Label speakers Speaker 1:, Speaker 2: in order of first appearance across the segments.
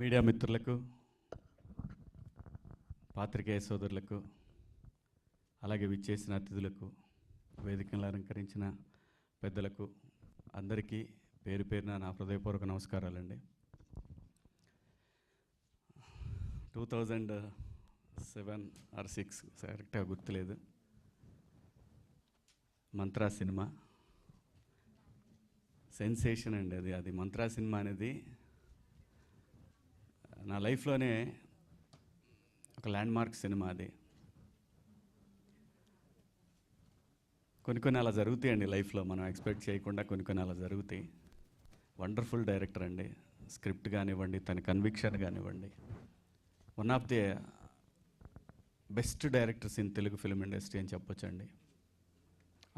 Speaker 1: Media మిత్రులకు, పాత్రికేయ సోదరులకు, అలాగే విచ్చేసిన అతిథులకు, వేదికలను అలంకరించిన పెద్దలకు అందరికీ పేరు పేరున నా హృదయపూర్వక నమస్కారాలండి. 2007 or 6 కరెక్ట్గా గుర్తులేదు, మంత్రా సినిమా సెన్సేషన్ అండి. అది మంత్రా సినిమా అనేది నా లైఫ్లోనే ఒక ల్యాండ్మార్క్ సినిమా. అది కొన్ని అలా జరుగుతాయండి లైఫ్లో, మనం ఎక్స్పెక్ట్ చేయకుండా కొన్ని అలా జరుగుతాయి. వండర్ఫుల్ డైరెక్టర్ అండి. స్క్రిప్ట్ కానివ్వండి, తన కన్విక్షన్ కానివ్వండి, one of the best directors in Telugu film industry అని చెప్పొచ్చండి.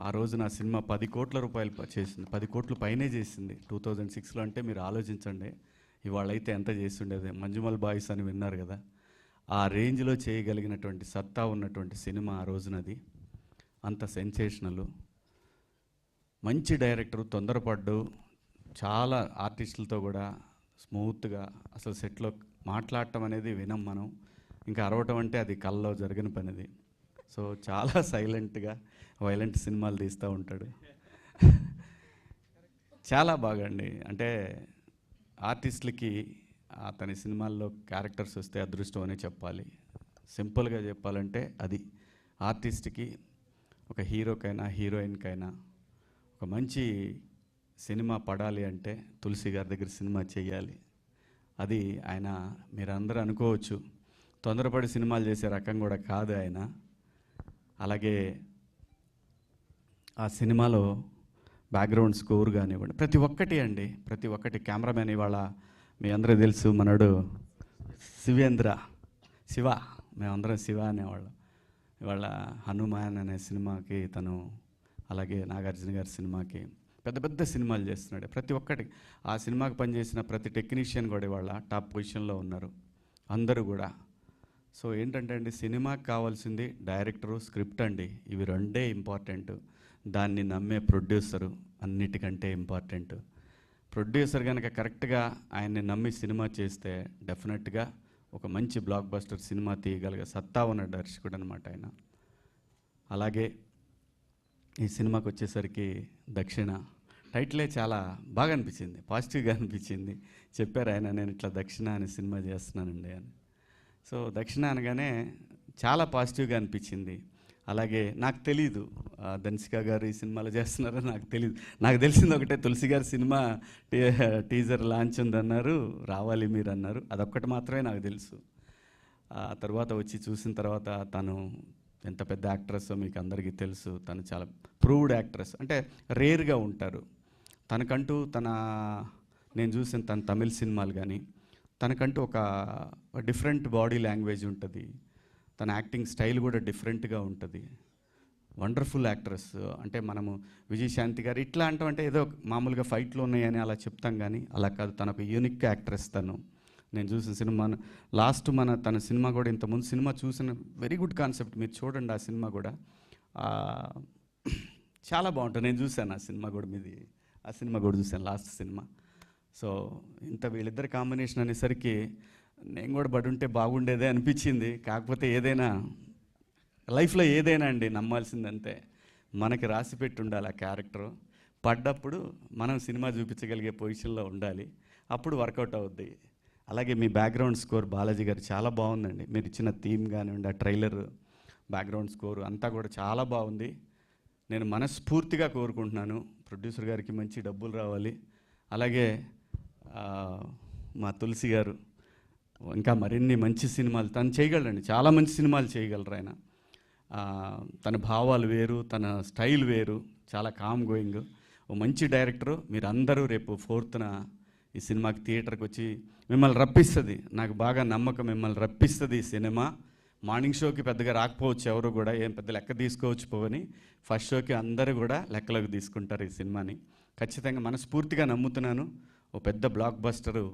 Speaker 1: ఆ రోజు నా సినిమా 10 కోట్ల రూపాయలు చేసింది, 10 కోట్ల పైనే చేసింది 2006లో. అంటే మీరు ఆలోచించండి, ఇవాళ అయితే ఎంత చేస్తుండేది. మంజుమల్ బాయ్స్ అని విన్నారు కదా, ఆ రేంజ్లో చేయగలిగినటువంటి సత్తా ఉన్నటువంటి సినిమా ఆ రోజునది. అంత సెన్సేషనల్, మంచి డైరెక్టరు, తొందరపడ్డు, చాలా ఆర్టిస్టులతో కూడా స్మూత్గా, అసలు సెట్లో మాట్లాడటం అనేది వినం మనం, ఇంకా అరవటం అంటే అది కళ్ళలో జరిగిన పనిది. సో చాలా సైలెంట్గా వైలెంట్ సినిమాలు తీస్తూ ఉంటాడు. చాలా బాగా అండి. అంటే ఆర్టిస్టులకి అతని సినిమాల్లో క్యారెక్టర్స్ వస్తే అదృష్టం అనే చెప్పాలి. సింపుల్గా చెప్పాలంటే అది ఆర్టిస్ట్కి, ఒక హీరోకైనా హీరోయిన్కైనా ఒక మంచి సినిమా పడాలి అంటే తులసి గారి దగ్గర సినిమా చేయాలి. అది ఆయన, మీరందరూ అనుకోవచ్చు తొందరపడి సినిమాలు చేసే రకం కూడా కాదు ఆయన. అలాగే ఆ సినిమాలో బ్యాక్గ్రౌండ్ స్కోర్ కానివ్వండి, ప్రతి ఒక్కటి అండి, ప్రతి ఒక్కటి. కెమెరామెన్ ఇవాళ మీ అందరూ తెలుసు, మనడు శివ, మేమందరం శివ అనేవాళ్ళం. ఇవాళ హనుమాన్ అనే సినిమాకి తను, అలాగే నాగార్జున గారి సినిమాకి పెద్ద సినిమాలు చేస్తున్నాడు. ప్రతి ఒక్కటి ఆ సినిమాకి పనిచేసిన ప్రతి టెక్నీషియన్ కూడా ఇవాళ టాప్ పొజిషన్లో ఉన్నారు అందరూ కూడా. సో ఏంటంటే అండి, సినిమాకి కావాల్సింది డైరెక్టరు, స్క్రిప్ట్ అండి. ఇవి రెండే ఇంపార్టెంట్. దాన్ని నమ్మే ప్రొడ్యూసరు అన్నిటికంటే ఇంపార్టెంట్. ప్రొడ్యూసర్ కనుక కరెక్ట్గా ఆయన్ని నమ్మి సినిమా చేస్తే డెఫినెట్గా ఒక మంచి బ్లాక్ బస్టర్ సినిమా తీయగలిగే సత్తా ఉన్న దర్శకుడు అనమాట ఆయన. అలాగే ఈ సినిమాకి వచ్చేసరికి దక్షిణ టైటిలే చాలా బాగా అనిపించింది, పాజిటివ్గా అనిపించింది. చెప్పారు ఆయన, నేను ఇట్లా దక్షిణ అనే సినిమా చేస్తున్నానండి అని. సో దక్షిణ అనగానే చాలా పాజిటివ్గా అనిపించింది. అలాగే నాకు తెలీదు ధన్సిక గారు ఈ సినిమాలో చేస్తున్నారో నాకు తెలియదు. నాకు తెలిసింది ఒకటే, తులసి గారి సినిమా టీజర్ లాంచ్ ఉందన్నారు, రావాలి మీరు అన్నారు. అదొక్కటి మాత్రమే నాకు తెలుసు. ఆ తర్వాత వచ్చి చూసిన తర్వాత తను ఎంత పెద్ద యాక్ట్రెస్ మీకు అందరికీ తెలుసు. తను చాలా ప్రూవ్డ్ యాక్ట్రెస్, అంటే రేర్గా ఉంటారు. తనకంటూ నేను చూసిన తన తమిళ సినిమాలు కానీ, తనకంటూ ఒక డిఫరెంట్ బాడీ లాంగ్వేజ్ ఉంటుంది. తన యాక్టింగ్ స్టైల్ కూడా డిఫరెంట్గా ఉంటుంది. Wonderful actress. అంటే మనము విజయశాంతి గారు ఇట్లా అంటే ఏదో మామూలుగా ఫైట్లు ఉన్నాయని అలా చెప్తాం, కానీ అలా కాదు. తన ఒక యూనిక్ యాక్ట్రెస్ తను. నేను చూసిన సినిమా లాస్ట్ తన సినిమా కూడా, ఇంతకుముందు సినిమా చూసిన వెరీ గుడ్ కాన్సెప్ట్, మీరు చూడండి. ఆ సినిమా కూడా చాలా బాగుంటుంది. నేను చూశాను ఆ సినిమా కూడా చూశాను, లాస్ట్ సినిమా. సో వీళ్ళిద్దరి కాంబినేషన్ అనేసరికి నేను కూడా పడి ఉంటే బాగుండేదే అనిపించింది. కాకపోతే ఏదైనా లైఫ్లో ఏదైనా అండి, నమ్మాల్సిందంతే. మనకి రాసి పెట్టి ఉండాలి ఆ క్యారెక్టరు. పడ్డప్పుడు మనం సినిమా చూపించగలిగే పొజిషన్లో ఉండాలి, అప్పుడు వర్కౌట్ అవుద్ది. అలాగే మీ బ్యాక్గ్రౌండ్ స్కోర్ బాలాజీ గారు చాలా బాగుందండి. మీరు ఇచ్చిన థీమ్ కానివ్వండి, ఆ ట్రైలర్, బ్యాక్గ్రౌండ్ స్కోర్ అంతా కూడా చాలా బాగుంది. నేను మనస్ఫూర్తిగా కోరుకుంటున్నాను ప్రొడ్యూసర్ గారికి మంచి డబ్బులు రావాలి. అలాగే మా తులసి గారు ఇంకా మరిన్ని మంచి సినిమాలు తను చేయగలరండి, చాలా మంచి సినిమాలు చేయగలరు ఆయన. తన భావాలు వేరు, తన స్టైల్ వేరు, చాలా కామ్ గోయింగ్, ఓ మంచి డైరెక్టరు. మీరు అందరూ రేపు 4th ఈ సినిమాకి థియేటర్కి వచ్చి మిమ్మల్ని రప్పిస్తుంది. నాకు బాగా నమ్మకం, మిమ్మల్ని రప్పిస్తుంది ఈ సినిమా. మార్నింగ్ షోకి పెద్దగా రాకపోవచ్చు ఎవరు కూడా, ఏం పెద్ద లెక్క తీసుకోవచ్చు పోవని, ఫస్ట్ షోకి అందరూ కూడా లెక్కలోకి తీసుకుంటారు ఈ సినిమాని. ఖచ్చితంగా మనస్ఫూర్తిగా నమ్ముతున్నాను. ఓ పెద్ద బ్లాక్ బస్టరు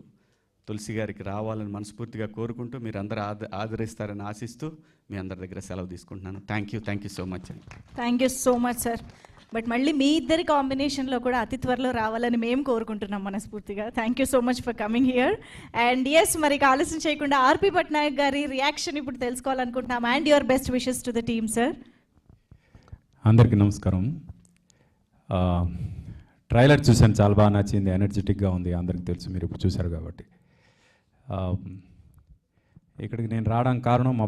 Speaker 1: తులసి గారికి రావాలని మనస్ఫూర్తిగా కోరుకుంటూ మీరు అందరూ ఆదరిస్తారని ఆశిస్తూ మీ అందరి దగ్గర సెలవు తీసుకుంటున్నాను. థ్యాంక్ యూ సో మచ్ అండి.
Speaker 2: Thank you so much sir. But మళ్ళీ మీ ఇద్దరి కాంబినేషన్లో కూడా అతి త్వరలో రావాలని మేము కోరుకుంటున్నాం మనస్ఫూర్తిగా. Thank you so much for coming here. And yes, మరి ఆలస్యం చేయకుండా ఆర్పి పట్నాయక్ గారి రియాక్షన్ ఇప్పుడు తెలుసుకోవాలనుకుంటున్నాం. And your best wishes to the team sir.
Speaker 3: అందరికీ నమస్కారం. ట్రైలర్ చూశాను, చాలా బాగా నచ్చింది, ఎనర్జెటిక్గా ఉంది. అందరికీ తెలుసు, మీరు ఇప్పుడు చూశారు కాబట్టి. ఇక్కడికి నేను రావడానికి కారణం మా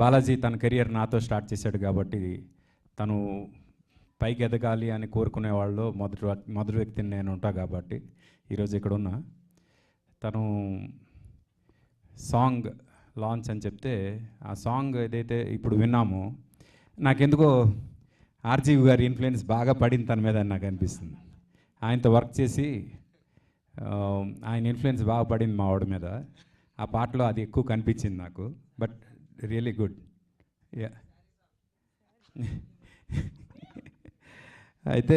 Speaker 3: బాలాజీ తన కెరియర్ నాతో స్టార్ట్ చేశాడు కాబట్టి తను పైకి ఎదగాలి అని కోరుకునే వాళ్ళు మొదటి వ్యక్తిని నేను ఉంటా కాబట్టి ఈరోజు ఇక్కడ ఉన్నా. తను సాంగ్ లాంచ్ అని చెప్తే ఆ సాంగ్ ఏదైతే ఇప్పుడు విన్నామో నాకెందుకో ఆర్జీవి గారి ఇన్ఫ్లుయెన్స్ బాగా పడింది తన మీద అని నాకు అనిపిస్తుంది. ఆయనతో వర్క్ చేసి ఆయన ఇన్ఫ్లుయెన్స్ బాగా పడింది మా వాడి మీద. ఆ పాటలో అది ఎక్కువ కనిపించింది నాకు. But really good. యా అయితే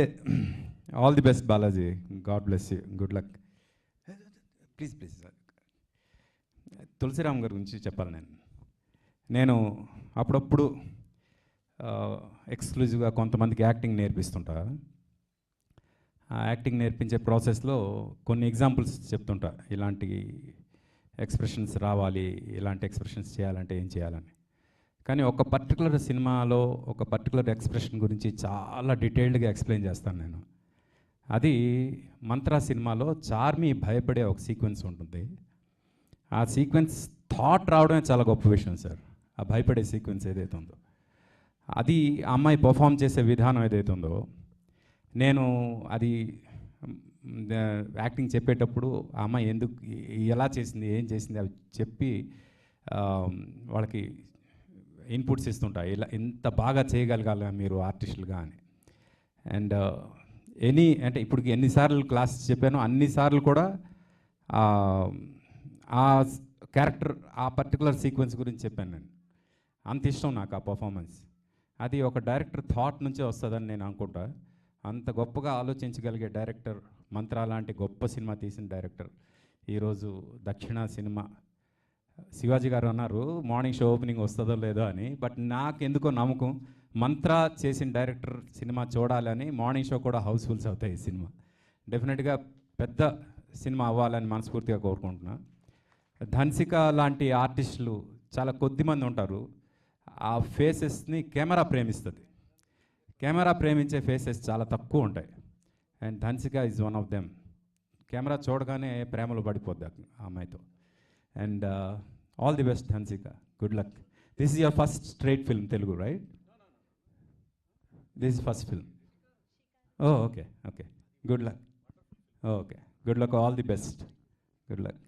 Speaker 3: all the best Balaji. God bless you. Good luck. Please sir, Tulsiram గారి గురించి చెప్పాలి. నేను అప్పుడప్పుడు ఎక్స్క్లూజివ్గా కొంతమందికి యాక్టింగ్ నేర్పిస్తుంటా. ఆ యాక్టింగ్ నేర్పించే ప్రాసెస్లో కొన్ని ఎగ్జాంపుల్స్ చెప్తుంటా. ఇలాంటి ఎక్స్ప్రెషన్స్ రావాలి, ఇలాంటి ఎక్స్ప్రెషన్స్ చేయాలంటే ఏం చేయాలని. కానీ ఒక పర్టికులర్ సినిమాలో ఒక పర్టికులర్ ఎక్స్ప్రెషన్ గురించి చాలా డీటెయిల్డ్గా ఎక్స్ప్లెయిన్ చేస్తాను నేను. అది మంత్రా సినిమాలో చార్మి భయపడే ఒక సీక్వెన్స్ ఉంటుంది. ఆ సీక్వెన్స్ థాట్ రావడమే చాలా గొప్ప విషయం సార్. ఆ భయపడే సీక్వెన్స్ ఏదైతే ఉందో అది ఆ అమ్మాయి పర్ఫామ్ చేసే విధానం ఏదైతే ఉందో, నేను అది యాక్టింగ్ చెప్పేటప్పుడు ఆ అమ్మాయి ఎందుకు ఎలా చేసింది, ఏం చేసింది అవి చెప్పి వాళ్ళకి ఇన్పుట్స్ ఇస్తుంటా. ఇలా ఎంత బాగా చేయగలగాలి మీరు ఆర్టిస్టులుగా అని. అండ్ అంటే ఇప్పటికి ఎన్నిసార్లు క్లాస్ చెప్పానో అన్నిసార్లు కూడా ఆ క్యారెక్టర్ ఆ పర్టికులర్ సీక్వెన్స్ గురించి చెప్పాను నేను. అంత ఇష్టం నాకు ఆ పర్ఫార్మెన్స్. అది ఒక డైరెక్టర్ థాట్ నుంచే వస్తుందని నేను అనుకుంటా. అంత గొప్పగా ఆలోచించగలిగే డైరెక్టర్, మంత్రా లాంటి గొప్ప సినిమా తీసిన డైరెక్టర్ ఈరోజు దక్షిణ సినిమా. శివాజీ గారు అన్నారు మార్నింగ్ షో ఓపెనింగ్ వస్తుందో లేదో అని. బట్ నాకు ఎందుకో నమ్మకం, మంత్రా చేసిన డైరెక్టర్ సినిమా చూడాలని మార్నింగ్ షో కూడా హౌస్ఫుల్స్ అవుతాయి. ఈ సినిమా డెఫినెట్గా పెద్ద సినిమా అవ్వాలని మనస్ఫూర్తిగా కోరుకుంటున్నా. ధన్సిక లాంటి ఆర్టిస్టులు చాలా కొద్దిమంది ఉంటారు. ఆ ఫేసెస్ని కెమెరా ప్రేమిస్తుంది. కెమెరా ప్రేమించే ఫేసెస్ చాలా తక్కువ ఉంటాయి. And Dhanshika is one of them. Camera చూడగానే ప్రేమలో పడిపోద్ది ఆ అమ్మాయితో. And all the best Dhanshika. Good luck. This is your first straight film Telugu, right? This is first film. Oh okay. Good luck. Okay, good luck. All the best. Good luck.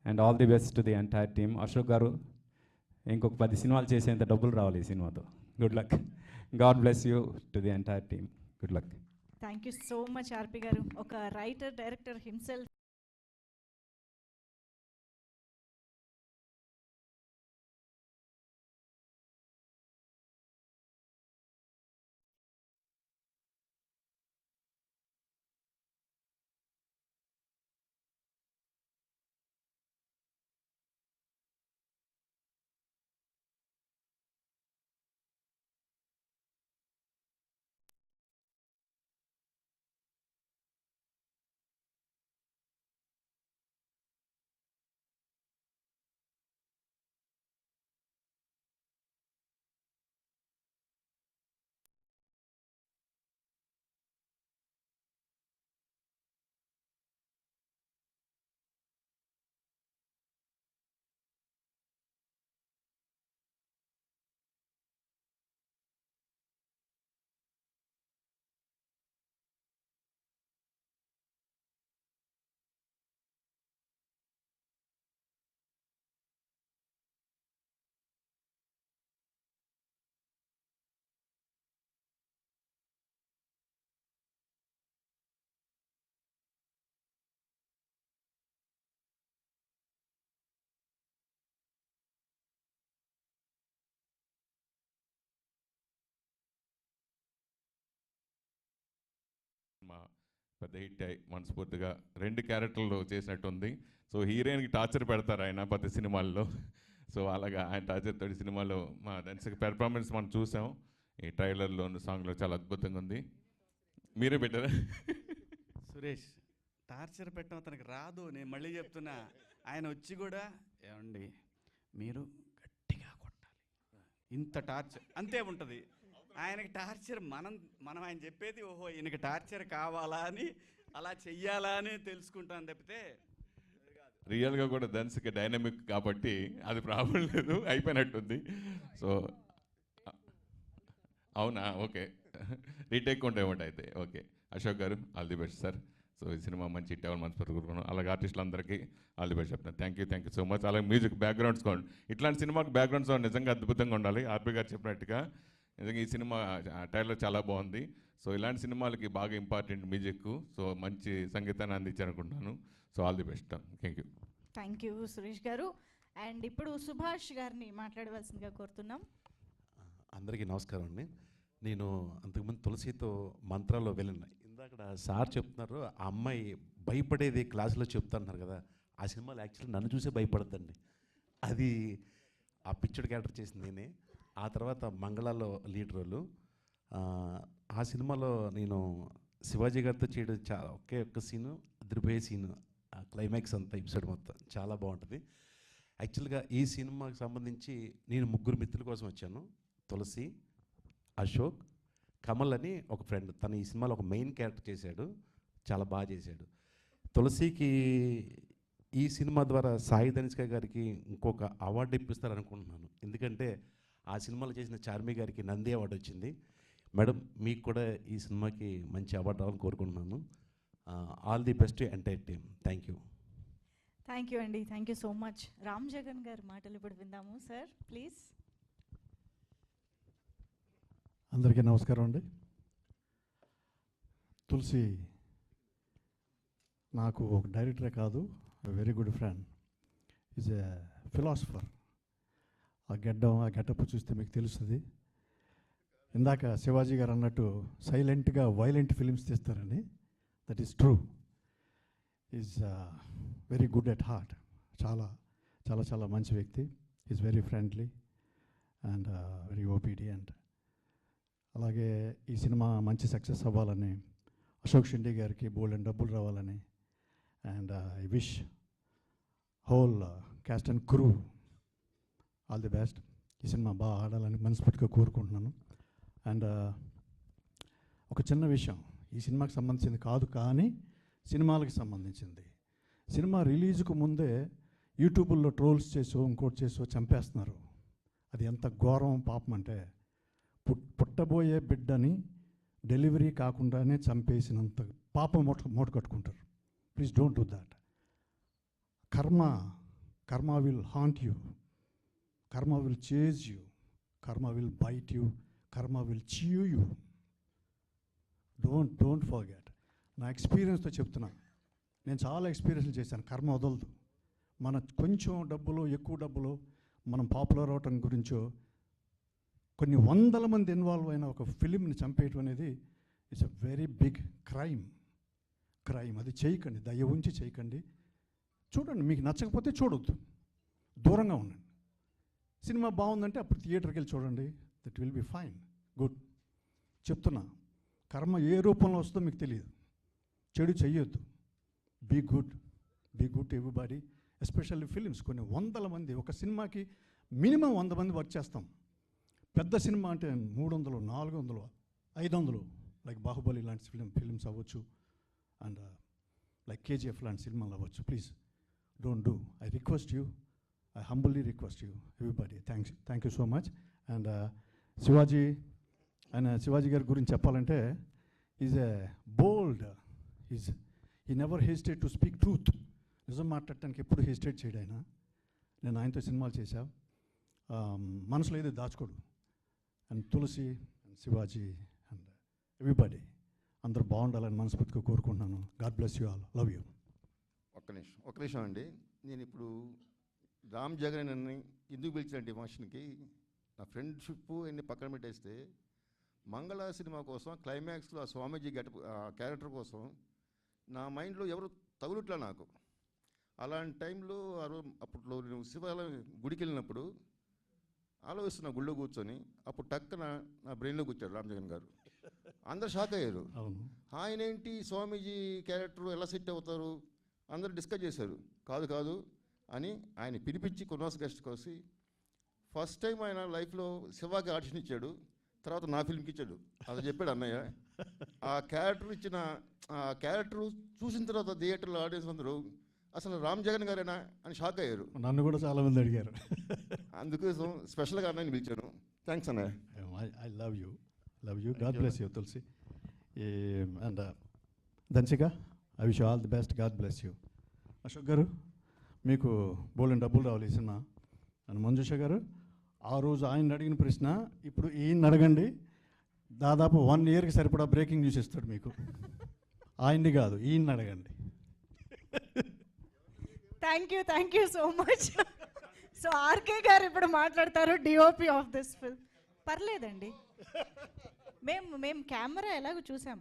Speaker 3: And all the best to the entire team. Ashok garu, ఇంకొక 10 సినిమాలు చేసేంత డబ్బులు రావాలి ఈ సినిమాతో. Good luck. God bless you to the entire team. Good luck.
Speaker 2: Thank you so much RP గారు. ఒక writer director himself
Speaker 4: పెద్ద హిట్ అయ్యి మనస్ఫూర్తిగా 2 క్యారెక్టర్లు చేసినట్టుంది. సో హీరోయిన్కి టార్చర్ పెడతారు ఆయన ప్రతి సినిమాల్లో. సో అలాగా ఆయన టార్చర్ తోటి సినిమాలో మా డాన్స్కి పెర్ఫార్మెన్స్ మనం చూసాం. ఈ ట్రైలర్లో సాంగ్లో చాలా అద్భుతంగా ఉంది. మీరే పెట్టారా?
Speaker 1: సురేష్ టార్చర్ పెట్టడం అతనికి రాదు, నేను మళ్ళీ చెప్తున్నా. ఆయన వచ్చి కూడా ఏమండి మీరు గట్టిగా కొట్టాలి, ఇంత టార్చర్ అంతే ఉంటుంది ఆయనకి. టార్చర్ మనం ఆయన చెప్పేది ఓహో ఈయనకి టార్చర్ కావాలా అని అలా చెయ్యాలా అని తెలుసుకుంటాను తప్పితే
Speaker 4: రియల్గా కూడా డాన్స్కి డైనమిక్ కాబట్టి అది ప్రాబ్లం లేదు, అయిపోయినట్టుంది. సో అవునా, ఓకే, రీటేక్ ఉంటాయి అయితే. Okay, Ashok garu all the best sir. So ఈ సినిమా మంచి హిట్ అవ్వాలి మనస్ఫూర్తిగా కోరుకున్నాను. అలాగే ఆర్టిస్టులందరికీ ఆల్ ది బెస్ట్ చెప్తాను. Thank you so much. అలాగే మ్యూజిక్ బ్యాక్గ్రౌండ్ సౌండ్, ఇట్లాంటి సినిమాకి బ్యాక్గ్రౌండ్ సౌండ్ నిజంగా అద్భుతంగా ఉండాలి. ఆర్పి గారు చెప్పినట్టుగా నిజంగా ఈ సినిమా ట్రైలర్ చాలా బాగుంది. సో ఇలాంటి సినిమాలకి బాగా ఇంపార్టెంట్ మ్యూజిక్. సో మంచి సంగీతాన్ని అందించాలనుకుంటున్నాను. So all the best.
Speaker 2: Thank you Suresh గారు. అండ్ ఇప్పుడు సుభాష్ గారిని మాట్లాడవలసిందిగా కోరుతున్నాం.
Speaker 5: అందరికీ నమస్కారం అండి. నేను అంతకుముందు తులసితో మంత్రాల్లో వెళ్ళిన ఇందాక సార్ చెప్తున్నారు, ఆ అమ్మాయి భయపడేది క్లాసులో చెప్తున్నారు కదా, ఆ సినిమాలో యాక్చువల్లీ నన్ను చూసే భయపడద్దండి. అది ఆ పిక్చర్ క్యారెక్టర్ చేసింది నేనే. ఆ తర్వాత మంగళాలో లీడ్ రోలు. ఆ సినిమాలో నేను శివాజీ గారితో చేయడం ఒకే ఒక్క సీను, అదిరిపోయే సీను, ఆ క్లైమాక్స్ అంతా ఎపిసోడ్ మొత్తం చాలా బాగుంటుంది. యాక్చువల్గా ఈ సినిమాకి సంబంధించి నేను 3 మిత్రుల కోసం వచ్చాను. తులసి, అశోక్, కమల్ అని ఒక ఫ్రెండ్. తను ఈ సినిమాలో ఒక మెయిన్ క్యారెక్టర్ చేశాడు, చాలా బాగా చేశాడు. తులసికి ఈ సినిమా ద్వారా సాయి ధనిష్క గారికి ఇంకొక అవార్డు ఇప్పిస్తారనుకుంటున్నాను. ఎందుకంటే ఆ సినిమాలో చేసిన చార్మి గారికి నంది అవార్డు వచ్చింది. మేడం మీకు కూడా ఈ సినిమాకి మంచి అవార్డు రావాలని కోరుకుంటున్నాను. All the best entire team. Thank you.
Speaker 2: Thank you అండి, thank you so much. Ram Jagan గారి మాటలు ఇప్పుడు విందాము సార్, ప్లీజ్.
Speaker 6: అందరికీ నమస్కారం అండి. తులసి నాకు ఒక డైరెక్టరే కాదు, very good friend. Is a philosopher. ఆ గెటప్ చూస్తే మీకు తెలుస్తుంది. ఇందాక శివాజీ గారు అన్నట్టు సైలెంట్గా వైలెంట్ ఫిలిమ్స్ తీస్తారని, that is true. Is very good at heart. చాలా చాలా చాలా మంచి వ్యక్తి. Is very friendly and very obedient. అలాగే ఈ సినిమా మంచి సక్సెస్ అవ్వాలని, అశోక్ షిండే గారికి బోల్డెన్ డబ్బులు రావాలని, and I wish whole caste and crew all the best. ఈ సినిమా బాగా ఆడాలని మనస్ఫూర్తిగా కోరుకుంటున్నాను. అండ్ ఒక చిన్న విషయం, ఈ సినిమాకి సంబంధించింది కాదు కానీ సినిమాలకు సంబంధించింది. సినిమా రిలీజ్కు ముందే యూట్యూబ్లో ట్రోల్స్ చేసో ఇంకోటి చేసో చంపేస్తున్నారు. అది ఎంత ఘోరం పాపం అంటే, పుట్టబోయే బిడ్డని డెలివరీ కాకుండానే చంపేసినంత పాపం మూట కట్టుకుంటారు. Please don't do that. కర్మ విల్ హాంట్ యూ, కర్మ విల్ చేజ్ యూ, కర్మ విల్ బైట్ యూ, కర్మ విల్ చీవ్ యూ. Don't forget. నా ఎక్స్పీరియన్స్తో చెప్తున్నా, నేను చాలా ఎక్స్పీరియన్స్లు చేశాను. కర్మ వదలదు. మన కొంచెం డబ్బులు ఎక్కువ డబ్బులు మనం పాపులర్ అవటం గురించో కొన్ని 100 మంది ఇన్వాల్వ్ అయిన ఒక ఫిలింని చంపేయటం అనేది it's a very big crime. అది చేయకండి, దయ ఉంచి చేయకండి. చూడండి, మీకు నచ్చకపోతే చూడొద్దు, దూరంగా ఉండండి. సినిమా బాగుందంటే అప్పుడు థియేటర్కి వెళ్ళి చూడండి, that will be fine, good. చెప్తున్నా, కర్మ ఏ రూపంలో వస్తుందో మీకు తెలియదు. చెడు చెయ్యొద్దు. Be good to everybody, especially films. కొన్ని 100 మంది ఒక సినిమాకి మినిమం 100 మంది వర్క్ చేస్తాం. పెద్ద సినిమా అంటే 300, 400, 500, లైక్ బాహుబలి లాంటి ఫిలిమ్స్ అవ్వచ్చు, అండ్ లైక్ కేజీఎఫ్ లాంటి సినిమాలు అవ్వచ్చు. Please don't do. I request you, I humbly request you everybody. Thank you so much. And Shivaji గారి గురించి చెప్పాలంటే, is a bold, he never hesitate to speak truth. నిజం మాట్లాడటానికి ఎప్పుడు హెసిటేట్ చేయడు ఆయన. నేను ఆయనతో సినిమాలు చేశా. మనసులో ఏదో దాచుకోడు. And Tulasi and Shivaji and everybody అందరూ బాగుండాలని మనస్ఫూర్తిగా కోరుకుంటున్నాను. God bless you all. Love you.
Speaker 7: ఒక్క నిమిషం అండి. నేను ఇప్పుడు రామ్ జగన్ అని ఎందుకు పిలిచినట్టు ఈ ఫంక్షన్కి, నా ఫ్రెండ్షిప్ అన్ని పక్కన పెట్టేస్తే, మంగళ సినిమా కోసం క్లైమాక్స్లో ఆ స్వామీజీ క్యారెక్టర్ కోసం నా మైండ్లో ఎవరు తగులుట్లా నాకు. అలాంటి టైంలో అప్పట్లో నేను శివాలయం గుడికి వెళ్ళినప్పుడు ఆలోచిస్తున్నా గుళ్ళో కూర్చొని, అప్పుడు టక్కున నా బ్రెయిన్లో కూర్చాడు రామ్ జగన్ గారు. అందరు షాక్ అయ్యారు.
Speaker 6: అవును.
Speaker 7: ఆయన ఏంటి స్వామీజీ క్యారెక్టర్ ఎలా సెట్ అవుతారు అందరూ డిస్కస్ చేశారు. కాదు కాదు అని ఆయన పిలిపించి కొన్నాస్ గెస్ట్ కోసి ఫస్ట్ టైం ఆయన లైఫ్లో శివాకి ఆడిషన్ ఇచ్చాడు. తర్వాత నా ఫిల్మ్కి ఇచ్చాడు. అది చెప్పాడు అన్నయ్య. ఆ క్యారెక్టర్ చూసిన తర్వాత థియేటర్లో ఆడియన్స్ అందరూ అసలు రామ్ జగన్ గారేనా అని షాక్ అయ్యారు.
Speaker 6: నన్ను కూడా చాలామంది అడిగారు.
Speaker 7: అందుకోసం స్పెషల్గా అన్నయ్యని పిలిచాను. థ్యాంక్స్ అన్నయ్య.
Speaker 6: I love you God bless you Tulasi. And Dhanshika, I wish all the best, God bless you. Ashok garu, మీకు బోలెని డబ్బులు రావాలి ఈ సినిమా. అండ్ మంజుష గారు, ఆ రోజు ఆయన అడిగిన ప్రశ్న ఇప్పుడు ఈయన అడగండి, దాదాపు 1 ఇయర్కి సరిపడా బ్రేకింగ్ న్యూస్ ఇస్తాడు మీకు. ఆయన్ని కాదు, ఈయన్ని అడగండి.
Speaker 2: Thank you so much. So RK garu ఇప్పుడు మాట్లాడతారు, డిఓపి ఆఫ్ దిస్ ఫిల్మ్. పర్లేదండి, మేము కెమెరా ఎలాగో చూసాం.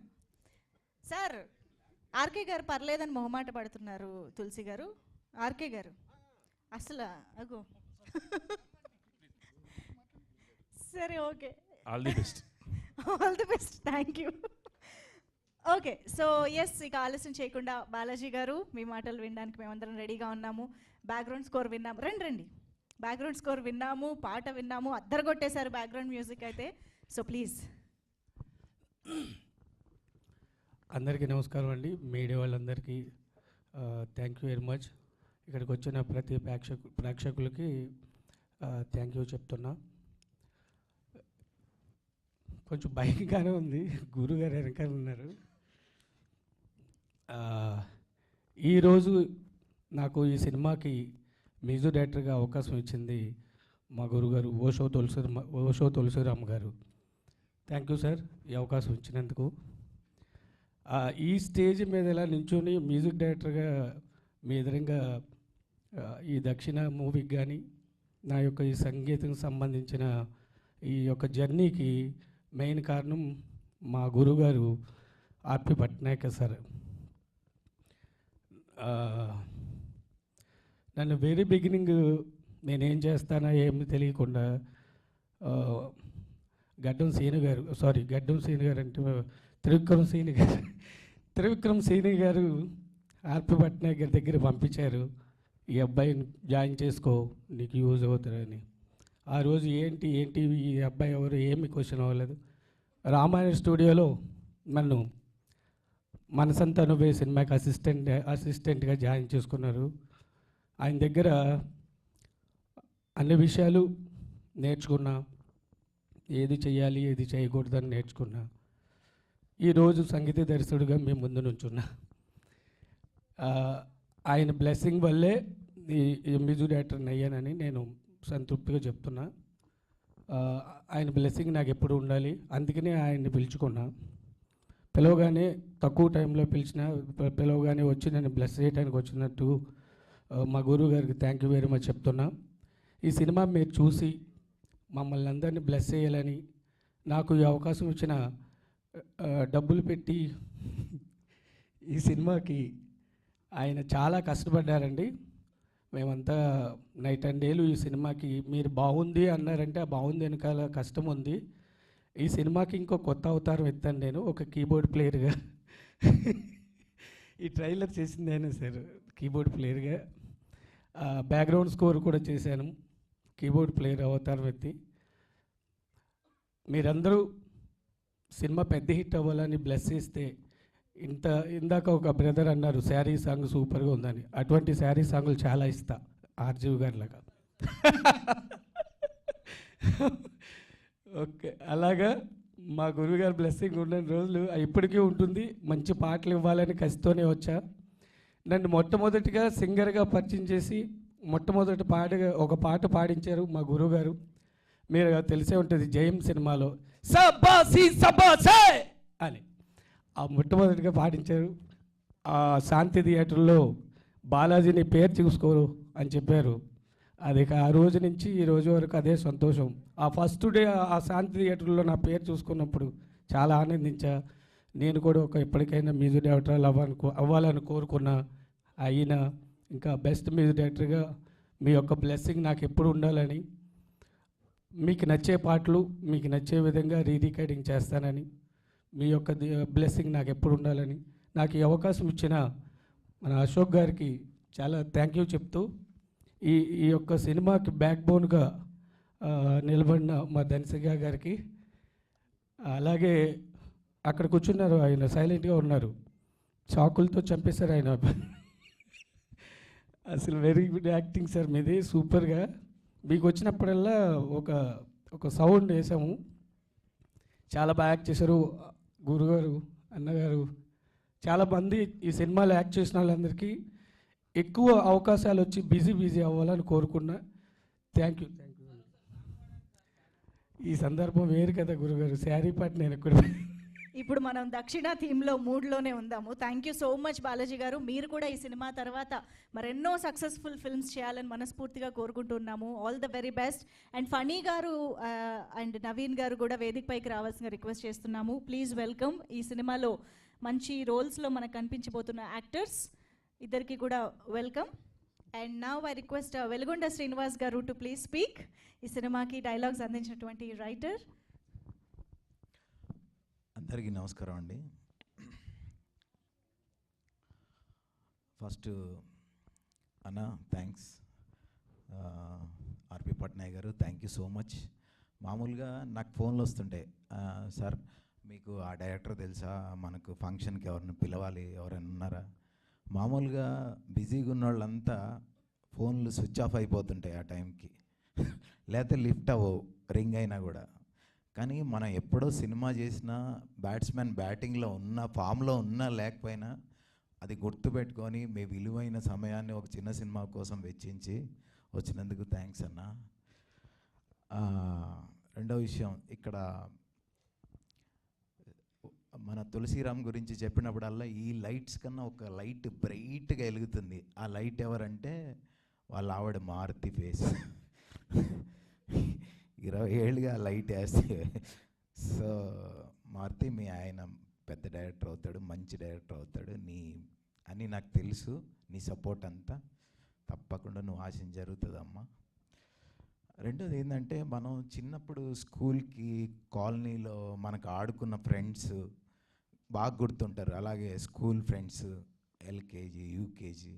Speaker 2: సార్, ఆర్కే గారు పర్లేదని మొహమాట పడుతున్నారు. తులసి గారు, ఆర్కే గారు అసలు అగో సరే, okay,
Speaker 8: all the best.
Speaker 2: Thank you. Okay, so yes, ఇక ఆలస్యం చేయకుండా బాలాజీ గారు మీ మాటలు వినడానికి మేమందరం రెడీగా ఉన్నాము. బ్యాక్గ్రౌండ్ స్కోర్ విన్నాము. రండి, బ్యాక్గ్రౌండ్ స్కోర్ విన్నాము, పాట విన్నాము, అద్దరు కొట్టేశారు బ్యాక్గ్రౌండ్ మ్యూజిక్ అయితే. So please.
Speaker 8: అందరికీ నమస్కారం అండి. మీడియా వాళ్ళందరికీ థ్యాంక్ యూ వెరీ మచ్. ఇక్కడికి వచ్చిన ప్రతి ప్రేక్షకులకి థ్యాంక్ యూ చెప్తున్నా. కొంచెం భయంగానే ఉంది, గురుగారు వెనకాల ఉన్నారు. ఈరోజు నాకు ఈ సినిమాకి మ్యూజిక్ డైరెక్టర్గా అవకాశం ఇచ్చింది మా గురుగారు ఓషో తులసిరామ్ గారు. థ్యాంక్ యూ సార్, ఈ అవకాశం ఇచ్చినందుకు. ఈ స్టేజ్ మీద ఇలా నించుని మ్యూజిక్ డైరెక్టర్గా మీ ఎదురుగా ఈ దక్షిణ మూవీకి కానీ నా యొక్క ఈ సంగీతం సంబంధించిన ఈ యొక్క జర్నీకి మెయిన్ కారణం మా గురుగారు ఆర్పి పట్నాయక్ సార్. నన్ను వెరీ బిగినింగ్ నేనేం చేస్తానో ఏమి తెలియకుండా గడ్డం సీను గారు అంటే త్రివిక్రమ్ సీని గారు ఆర్పి పట్నాయక్ గారి దగ్గర పంపించారు. ఈ అబ్బాయిని జాయిన్ చేసుకో, నీకు యూజ్ అవుతారని. ఆ రోజు ఏంటి ఈ అబ్బాయి ఎవరు ఏమి క్వశ్చన్ అవ్వలేదు. రామాయణ స్టూడియోలో నన్ను మనసంతా నువ్వే సినిమాకి అసిస్టెంట్గా జాయిన్ చేసుకున్నారు. ఆయన దగ్గర అన్ని విషయాలు నేర్చుకున్నా, ఏది చేయాలి ఏది చేయకూడదని నేర్చుకున్నా. ఈరోజు సంగీత దర్శకుడిగా మేము ముందు నుంచున్నా. ఆయన బ్లెస్సింగ్ వల్లే ఈ మ్యూజిక్ డైరెక్టర్ని అయ్యానని నేను సంతృప్తిగా చెప్తున్నా. ఆయన బ్లెస్సింగ్ నాకు ఎప్పుడు ఉండాలి, అందుకనే ఆయన్ని పిలుచుకున్నా. పిలవగానే తక్కువ టైంలో పిలవగానే వచ్చి నన్ను బ్లెస్ చేయడానికి వచ్చినట్టు మా గురువు గారికి థ్యాంక్ యూ వెరీ మచ్ చెప్తున్నా. ఈ సినిమా మీరు చూసి మమ్మల్ని అందరినీ బ్లెస్ చేయాలని, నాకు ఈ అవకాశం ఇచ్చిన డబ్బులు పెట్టి ఈ సినిమాకి ఆయన చాలా కష్టపడ్డారండి. మేమంతా నైట్ అండ్ డేలు ఈ సినిమాకి మీరు బాగుంది అన్నారంటే ఆ బాగుంది వెనకాల కష్టం ఉంది. ఈ సినిమాకి ఇంకో కొత్త అవతారం ఎత్తాను నేను, ఒక కీబోర్డ్ ప్లేయర్గా. ఈ ట్రైలర్ చేసింది అయినా సార్ కీబోర్డ్ ప్లేయర్గా. బ్యాక్గ్రౌండ్ స్కోర్ కూడా చేశాను కీబోర్డ్ ప్లేయర్ అవతారం ఎత్తి. మీరందరూ సినిమా పెద్ద హిట్ అవ్వాలని బ్లెస్ చేస్తే, ఇందాక ఒక బ్రదర్ అన్నారు శారీ సాంగ్ సూపర్గా ఉందని, అటువంటి శారీ సాంగులు చాలా ఇస్తా ఆర్జీవి గారిలాగా. ఓకే, అలాగా మా గురువుగారు బ్లెస్సింగ్ ఉన్న రోజులు ఇప్పటికీ ఉంటుంది. మంచి పాటలు ఇవ్వాలని కసితోనే వచ్చా. నన్ను మొట్టమొదటిగా సింగర్గా పరిచయం చేసి మొట్టమొదటి ఒక పాట పాడించారు మా గురువుగారు. మీరు తెలిసే ఉంటుంది జయం సినిమాలో సబాసి సబాసే అని ఆ మొట్టమొదటిగా పాడించారు. ఆ శాంతి థియేటర్లో బాలాజీని పేరు చూసుకోరు అని చెప్పారు. అది ఆ రోజు నుంచి ఈ రోజు వరకు అదే సంతోషం. ఆ ఫస్ట్ డే ఆ శాంతి థియేటర్లో నా పేరు చూసుకున్నప్పుడు చాలా ఆనందించా. నేను కూడా ఎప్పటికైనా మ్యూజిక్ డైరెక్టర్ అవ్వాలని కోరుకున్నా, అయినా ఇంకా బెస్ట్ మ్యూజిక్ డైరెక్టర్గా మీ యొక్క బ్లెస్సింగ్ నాకు ఎప్పుడు ఉండాలని, మీకు నచ్చే పాటలు మీకు నచ్చే విధంగా రికార్డింగ్ చేస్తానని, మీ యొక్క బ్లెస్సింగ్ నాకు ఎప్పుడు ఉండాలని, నాకు ఈ అవకాశం ఇచ్చిన మన అశోక్ గారికి చాలా థ్యాంక్ యూ చెప్తూ, ఈ యొక్క సినిమాకి బ్యాక్ బోన్గా నిలబడిన మా ధనసిగా గారికి, అలాగే అక్కడ కూర్చున్నారు, ఆయన సైలెంట్గా ఉన్నారు, చాకులతో చంపేశారు ఆయన. అసలు వెరీ గుడ్ యాక్టింగ్ సార్ మీది, సూపర్గా. మీకు వచ్చినప్పుడల్లా ఒక సౌండ్ వేసాము, చాలా బాగా యాక్ట్ చేశారు గురుగారు, అన్నగారు. చాలామంది ఈ సినిమాలో యాక్ట్ చేసిన వాళ్ళందరికీ ఎక్కువ అవకాశాలు వచ్చి బిజీ అవ్వాలని కోరుకున్నా. Thank you. ఈ సందర్భం వేరు కదా గురుగారు, శారీ పాట నేను ఎక్కడ.
Speaker 2: ఇప్పుడు మనం దక్షిణ థీమ్లో మూడ్లోనే ఉందాము. Thank you so much Balaji గారు. మీరు కూడా ఈ సినిమా తర్వాత మరెన్నో సక్సెస్ఫుల్ ఫిల్మ్స్ చేయాలని మనస్ఫూర్తిగా కోరుకుంటున్నాము. All the very best. And Phani garu and Naveen garu కూడా వేదిక పైకి రావాల్సిన రిక్వెస్ట్ చేస్తున్నాము. Please welcome. ఈ సినిమాలో మంచి రోల్స్లో మనకు కనిపించబోతున్న యాక్టర్స్ ఇద్దరికి కూడా welcome. And now I request Velugonda Srinivas garu to please speak. ఈ సినిమాకి డైలాగ్స్ అందించినటువంటి రైటర్.
Speaker 9: అందరికీ నమస్కారం అండి. ఫస్ట్ అన్న థ్యాంక్స్, ఆర్పి పట్నాయక్ గారు థ్యాంక్ యూ సో మచ్. మామూలుగా నాకు ఫోన్లు వస్తుంటాయి, సార్ మీకు ఆ డైరెక్టర్ తెలుసా, మనకు ఫంక్షన్కి ఎవరిని పిలవాలి, ఎవరైనా ఉన్నారా. మామూలుగా బిజీగా ఉన్న వాళ్ళంతా ఫోన్లు స్విచ్ ఆఫ్ అయిపోతుంటాయి ఆ టైంకి, లేకపోతే లిఫ్ట్ అవ్వవు రింగ్ అయినా కూడా. కానీ మనం ఎప్పుడో సినిమా చేసినా బ్యాట్స్మెన్ బ్యాటింగ్లో ఉన్న ఫామ్లో ఉన్నా లేకపోయినా అది గుర్తుపెట్టుకొని మీ విలువైన సమయాన్ని ఒక చిన్న సినిమా కోసం వెచ్చించి వచ్చినందుకు థ్యాంక్స్ అన్న. రెండో విషయం, ఇక్కడ మన తులసిరామ్ గురించి చెప్పినప్పుడల్లా ఈ లైట్స్ కన్నా ఒక లైట్ బ్రైట్గా వెలుగుతుంది. ఆ లైట్ ఎవరంటే వాళ్ళ ఆవిడ మారుతి ఫేస్. 20 ఏళ్ళుగా లైట్ వేస్తే. సో మారుతి, మీ ఆయన పెద్ద డైరెక్టర్ అవుతాడు, మంచి డైరెక్టర్ అవుతాడు అని నాకు తెలుసు. నీ సపోర్ట్ అంతా తప్పకుండా నువ్వు ఆశించి జరుగుతుందమ్మా. రెండోది ఏంటంటే, మనం చిన్నప్పుడు స్కూల్కి కాలనీలో మనకు ఆడుకున్న ఫ్రెండ్స్ బాగా గుర్తుంటారు. అలాగే school friends, LKG, UKG,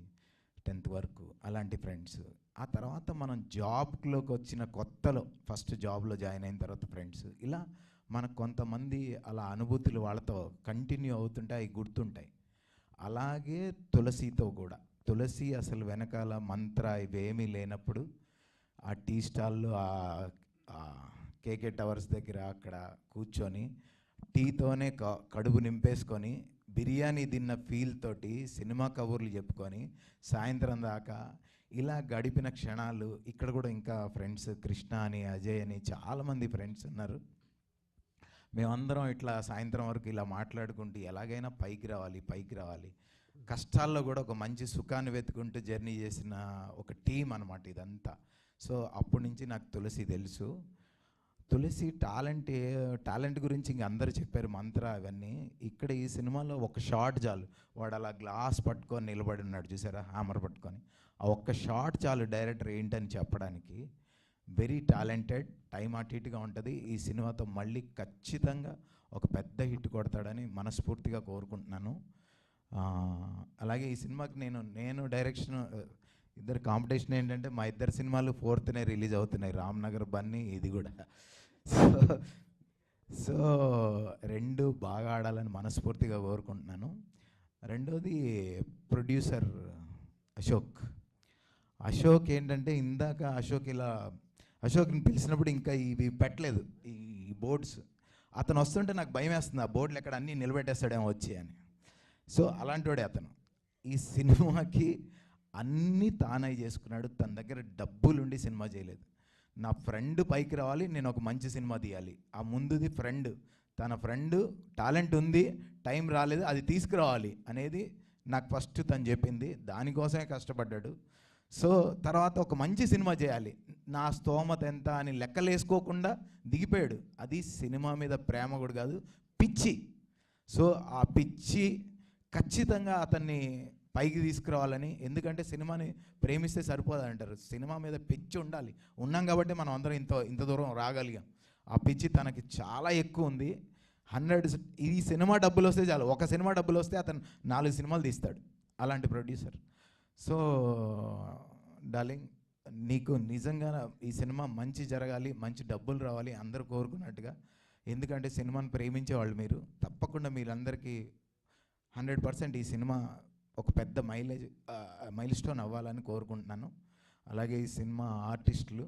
Speaker 9: 10th వరకు అలాంటి ఫ్రెండ్స్. ఆ తర్వాత మనం జాబ్లోకి వచ్చిన కొత్తలో ఫస్ట్ జాబ్లో జాయిన్ అయిన తర్వాత ఫ్రెండ్స్, ఇలా మనకు కొంతమంది అలా అనుభూతులు వాళ్ళతో కంటిన్యూ అవుతుంటే అవి గుర్తుంటాయి. అలాగే తులసితో కూడా, తులసి అసలు వెనకాల మంత్ర ఇవేమీ లేనప్పుడు ఆ టీ స్టాల్లో కేకే టవర్స్ దగ్గర అక్కడ కూర్చొని టీతోనే కడుపు నింపేసుకొని బిర్యానీ తిన్న ఫీల్ తోటి సినిమా కబుర్లు చెప్పుకొని సాయంత్రం దాకా ఇలా గడిపిన క్షణాలు. ఇక్కడ కూడా ఇంకా ఫ్రెండ్స్ కృష్ణ అని, అజయ్ అని చాలామంది ఫ్రెండ్స్ ఉన్నారు. మేమందరం ఇట్లా సాయంత్రం వరకు ఇలా మాట్లాడుకుంటూ ఎలాగైనా పైకి రావాలి. కష్టాల్లో కూడా ఒక మంచి సుఖాన్ని వెతుకుంటూ జర్నీ చేసిన ఒక టీం అన్నమాట ఇదంతా. సో అప్పటి నుంచి నాకు తులసి తెలుసు. తులసి టాలెంట్ గురించి ఇంక అందరూ చెప్పారు, మంత్ర అవన్నీ. ఇక్కడ ఈ సినిమాలో ఒక షాట్ చాలు, వాడు అలా గ్లాస్ పట్టుకొని నిలబడి ఉన్నాడు చూసారా, హ్యామర్ పట్టుకొని. ఆ ఒక్క షాట్ చాలు డైరెక్టర్ ఏంటని చెప్పడానికి. Very talented. టైం అటు ఇటుగా ఉంటుంది. ఈ సినిమాతో మళ్ళీ ఖచ్చితంగా ఒక పెద్ద హిట్ కొడతాడని మనస్ఫూర్తిగా కోరుకుంటున్నాను. అలాగే ఈ సినిమాకి నేను డైరెక్షన్ ఇద్దరు కాంపిటీషన్ ఏంటంటే, మా ఇద్దరు సినిమాలు 4th రిలీజ్ అవుతున్నాయి, రామ్నగర్ బన్నీ ఇది కూడా. సో 2 బాగా ఆడాలని మనస్ఫూర్తిగా కోరుకుంటున్నాను. రెండోది ప్రొడ్యూసర్ అశోక్ ఏంటంటే, ఇందాక అశోక్ని పిలిచినప్పుడు ఇంకా ఇవి పెట్టలేదు ఈ బోర్డ్స్. అతను వస్తుంటే నాకు భయం వేస్తుంది, ఆ బోర్డులు ఎక్కడ అన్నీ నిలబెట్టేస్తాడేమో వచ్చి అని. సో అలాంటి వాడే అతను. ఈ సినిమాకి అన్నీ తానై చేసుకున్నాడు. తన దగ్గర డబ్బులుండి సినిమా చేయలేదు. నా ఫ్రెండ్ పైకి రావాలి, నేను ఒక మంచి సినిమా తీయాలి. ఆ ముందుది తన ఫ్రెండ్ టాలెంట్ ఉంది, టైం రాలేదు, అది తీసుకురావాలి అనేది నాకు ఫస్ట్ తను చెప్పింది. దానికోసమే కష్టపడ్డాడు. సో తర్వాత ఒక మంచి సినిమా చేయాలి, నా స్తోమత ఎంత అని లెక్కలేసుకోకుండా దిగిపోయాడు. అది సినిమా మీద ప్రేమ కూడా కాదు, పిచ్చి. సో ఆ పిచ్చి ఖచ్చితంగా అతన్ని పైకి తీసుకురావాలని, ఎందుకంటే సినిమాని ప్రేమిస్తే సరిపోదు అంటారు, సినిమా మీద పిచ్చి ఉండాలి. ఉన్నాం కాబట్టి మనం అందరం ఇంత దూరం రాగలిగాం. ఆ పిచ్చి తనకి చాలా ఎక్కువ ఉంది. 100 ఈ సినిమా డబ్బులు వస్తే చాలు, ఒక సినిమా డబ్బులు వస్తే అతను 4 సినిమాలు తీస్తాడు, అలాంటి ప్రొడ్యూసర్. సో డార్లింగ్, నీకు నిజంగా ఈ సినిమా మంచి జరగాలి, మంచి డబ్బులు రావాలి అందరూ కోరుకున్నట్టుగా. ఎందుకంటే సినిమాని ప్రేమించే వాళ్ళు మీరు. తప్పకుండా మీరందరికీ 100% ఈ సినిమా ఒక పెద్ద మైల్ స్టోన్ అవ్వాలని కోరుకుంటున్నాను. అలాగే ఈ సినిమా ఆర్టిస్టులు,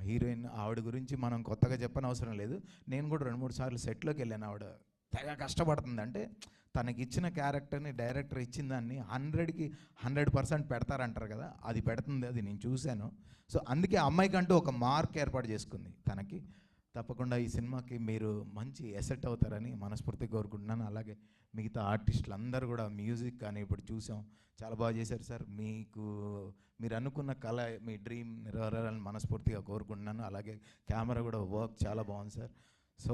Speaker 9: హీరోయిన్, ఆవిడ గురించి మనం కొత్తగా చెప్పనవసరం లేదు. నేను కూడా 2-3 సార్లు సెట్లోకి వెళ్ళాను. ఆవిడ తెగ కష్టపడుతుంది. అంటే తనకి ఇచ్చిన క్యారెక్టర్ని డైరెక్టర్ ఇచ్చిన దాన్ని 100కి 100% పెడతారంటారు కదా, అది పెడుతుంది, అది నేను చూశాను. సో అందుకే అమ్మాయికంటూ ఒక మార్క్ ఏర్పాటు చేసుకుంది తనకి. తప్పకుండా ఈ సినిమాకి మీరు మంచి ఎసెట్ అవుతారని మనస్ఫూర్తిగా కోరుకుంటున్నాను. అలాగే మిగతా ఆర్టిస్టులు అందరూ కూడా, మ్యూజిక్ కానీ ఇప్పుడు చూసాం, చాలా బాగా చేశారు సార్. మీరు అనుకున్న కళ, మీ డ్రీమ్ నెరవేరాలని మనస్ఫూర్తిగా కోరుకుంటున్నాను. అలాగే కెమెరా కూడా వర్క్ చాలా బాగుంది సార్. సో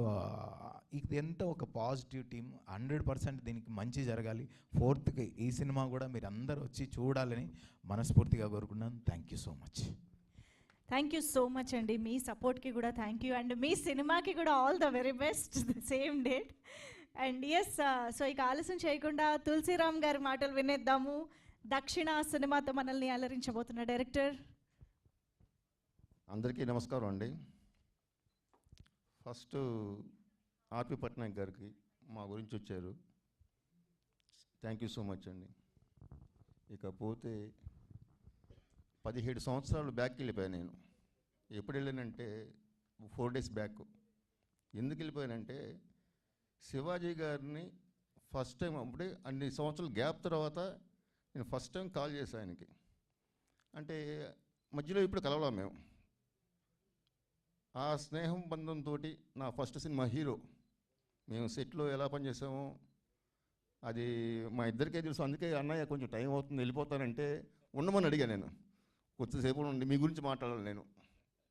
Speaker 9: ఇది ఎంత ఒక పాజిటివ్ టీమ్, 100% దీనికి మంచి జరగాలి. 4th ఈ సినిమా కూడా మీరు అందరూ వచ్చి చూడాలని మనస్ఫూర్తిగా కోరుకున్నాను. Thank you so much.
Speaker 2: Thank you so much అండి. మీ సపోర్ట్కి కూడా థ్యాంక్ యూ, అండ్ మీ సినిమాకి కూడా all the very best, same date. And yes, so ఇక ఆలస్యం చేయకుండా తులసిరామ్ గారి మాటలు వినేద్దాము. దక్షిణ సినిమాతో మనల్ని అలరించబోతున్న డైరెక్టర్.
Speaker 7: అందరికీ నమస్కారం అండి. ఫస్ట్ ఆర్పి పట్నాయక్ గారికి మా గురించి వచ్చారు, థ్యాంక్ యూ సో మచ్ అండి. ఇకపోతే 17 సంవత్సరాలు బ్యాక్కి వెళ్ళిపోయాను నేను. ఎప్పుడు వెళ్ళానంటే 4 days బ్యాక్. ఎందుకు వెళ్ళిపోయానంటే శివాజీ గారిని ఫస్ట్ టైం, అప్పుడే అన్ని సంవత్సరాలు గ్యాప్ తర్వాత నేను ఫస్ట్ టైం కాల్ చేశాను ఆయనకి. అంటే మధ్యలో ఇప్పుడు కలవలేం మేము. ఆ స్నేహం బంధంతో నా ఫస్ట్ సినిమా హీరో, మేము సెట్లో ఎలా పనిచేసామో అది మా ఇద్దరికే తెలుసు. అందుకే అన్నయ్య కొంచెం టైం అవుతుంది వెళ్ళిపోతానంటే ఉండమని అడిగాను నేను. కొద్దిసేపు ఉండి మీ గురించి మాట్లాడాలి నేను,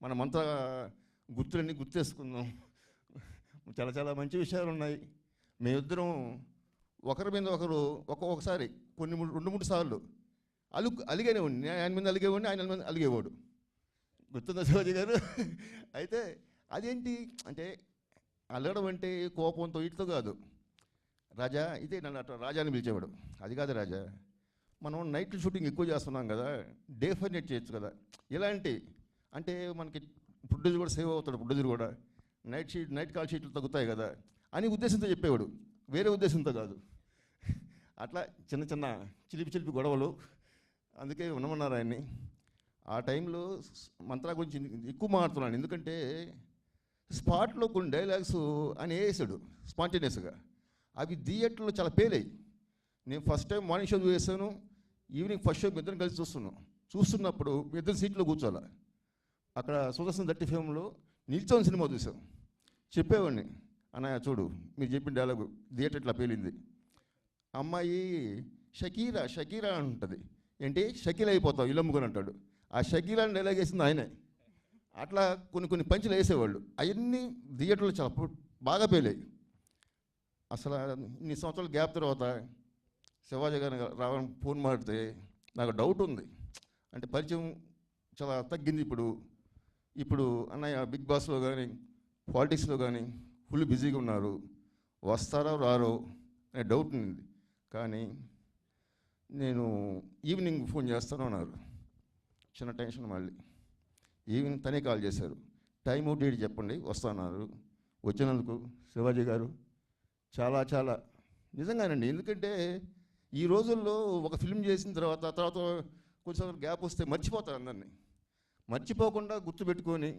Speaker 7: మనమంతా గుర్తులన్నీ గుర్తేసుకుందాం, చాలా చాలా మంచి విషయాలు ఉన్నాయి. మేమిద్దరం ఒకరి మీద ఒకరు ఒక్కొక్కసారి 2-3 సార్లు అలిగేవాడిని. ఆయన మీద అలిగేవాడిని, ఆయన మీద అలిగేవాడు. గుర్తుందా శివాజీ గారు? అయితే అదేంటి అంటే అలగడం అంటే కోపంతో వీటితో కాదు. రాజా, ఇదే నన్ను అట్లా రాజా అని పిలిచేవాడు. అది కాదు రాజా, మనం నైట్ షూటింగ్ ఎక్కువ చేస్తున్నాం కదా, డే ఫర్ నైట్ చేయొచ్చు కదా. ఇలాంటి అంటే మనకి ప్రొడ్యూసర్ కూడా సేవ్ అవుతాడు, ప్రొడ్యూసర్ కూడా నైట్ కాల్ షీట్లు తగ్గుతాయి కదా అని ఉద్దేశంతో చెప్పేవాడు, వేరే ఉద్దేశంతో కాదు. అట్లా చిన్న చిన్న చిలిపి గొడవలు, అందుకే ఉండమన్నారు ఆయన్ని. ఆ టైంలో మంత్రా గురించి ఎక్కువ మాట్లాడుతున్నాను, ఎందుకంటే స్పాట్లో కొన్ని డైలాగ్స్ ఆయన వేసాడు స్పాంటేనియస్గా. అవి థియేటర్లో చాలా పేలాయి. నేను ఫస్ట్ టైం మార్నింగ్ షో వేసాను, ఈవినింగ్ ఫస్ట్ షో ఇద్దరం కలిసి చూస్తున్నప్పుడు మీ ఇద్దరు సీట్లో కూర్చోాలి. అక్కడ సుదర్శన్ 30 ఫిల్మ్లో నిల్చొని సినిమా చూసాం. చెప్పేవాడిని, అన్నయ్య చూడు మీరు చెప్పిన డైలాగు థియేటర్ ఇట్లా పేలింది. అమ్మాయి షకీరా అంటుంది, ఏంటి షకీల్ అయిపోతావు ఇల్లమ్ముకొని అంటాడు. ఆ షకీరాని డైలాగ్ వేసింది ఆయనే. అట్లా కొన్ని పంచులు వేసేవాళ్ళు. అవన్నీ థియేటర్లో చాలా బాగా పేలాయి. అసలు ఇన్ని సంవత్సరాల గ్యాప్ తర్వాత శివాజీ గారిని రావడం ఫోన్ మాడితే నాకు డౌట్ ఉంది. అంటే పరిచయం చాలా తగ్గింది. ఇప్పుడు అన్నయ్య బిగ్ బాస్లో కానీ పాలిటిక్స్లో కానీ ఫుల్ బిజీగా ఉన్నారు, వస్తారో రారో అనే డౌట్ ఉంది. కానీ నేను ఈవినింగ్ ఫోన్ చేస్తాను అన్నారు. చిన్న టెన్షన్. మళ్ళీ ఈవినింగ్ తనే కాల్ చేశారు, టైము డేట్ చెప్పండి వస్తున్నారు. వచ్చినందుకు శివాజీ గారు చాలా చాలా నిజంగానండి. ఎందుకంటే ఈ రోజుల్లో ఒక ఫిల్మ్ చేసిన తర్వాత కొంచెం గ్యాప్ వస్తే మర్చిపోతారు, అందరినీ మర్చిపోకుండా గుర్తుపెట్టుకొని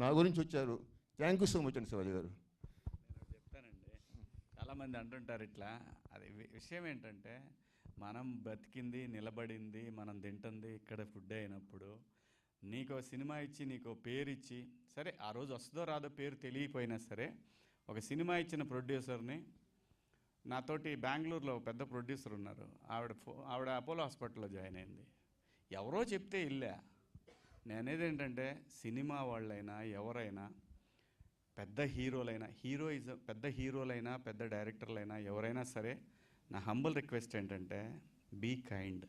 Speaker 7: నా గురించి వచ్చారు. థ్యాంక్ యూ సో మచ్ అండి శివాజీ గారు.
Speaker 1: చెప్తానండి, చాలామంది అంటుంటారు ఇట్లా. అది విషయం ఏంటంటే మనం బతికింది నిలబడింది మనం తింటుంది ఇక్కడ ఫుడ్ అయినప్పుడు నీకో సినిమా ఇచ్చి నీకో పేరు ఇచ్చి, సరే ఆ రోజు వస్తుందో రాదో పేరు తెలియపోయినా సరే, ఒక సినిమా ఇచ్చిన ప్రొడ్యూసర్ని, నాతోటి బెంగళూరులో పెద్ద ప్రొడ్యూసర్ ఉన్నారు, ఆవిడ అపోలో హాస్పిటల్లో జాయిన్ అయింది. ఎవరో చెప్తే ఇల్లే. నేనేది ఏంటంటే సినిమా వాళ్ళైనా ఎవరైనా పెద్ద హీరోలైనా పెద్ద డైరెక్టర్లైనా ఎవరైనా సరే నా హంబుల్ రిక్వెస్ట్ ఏంటంటే be kind.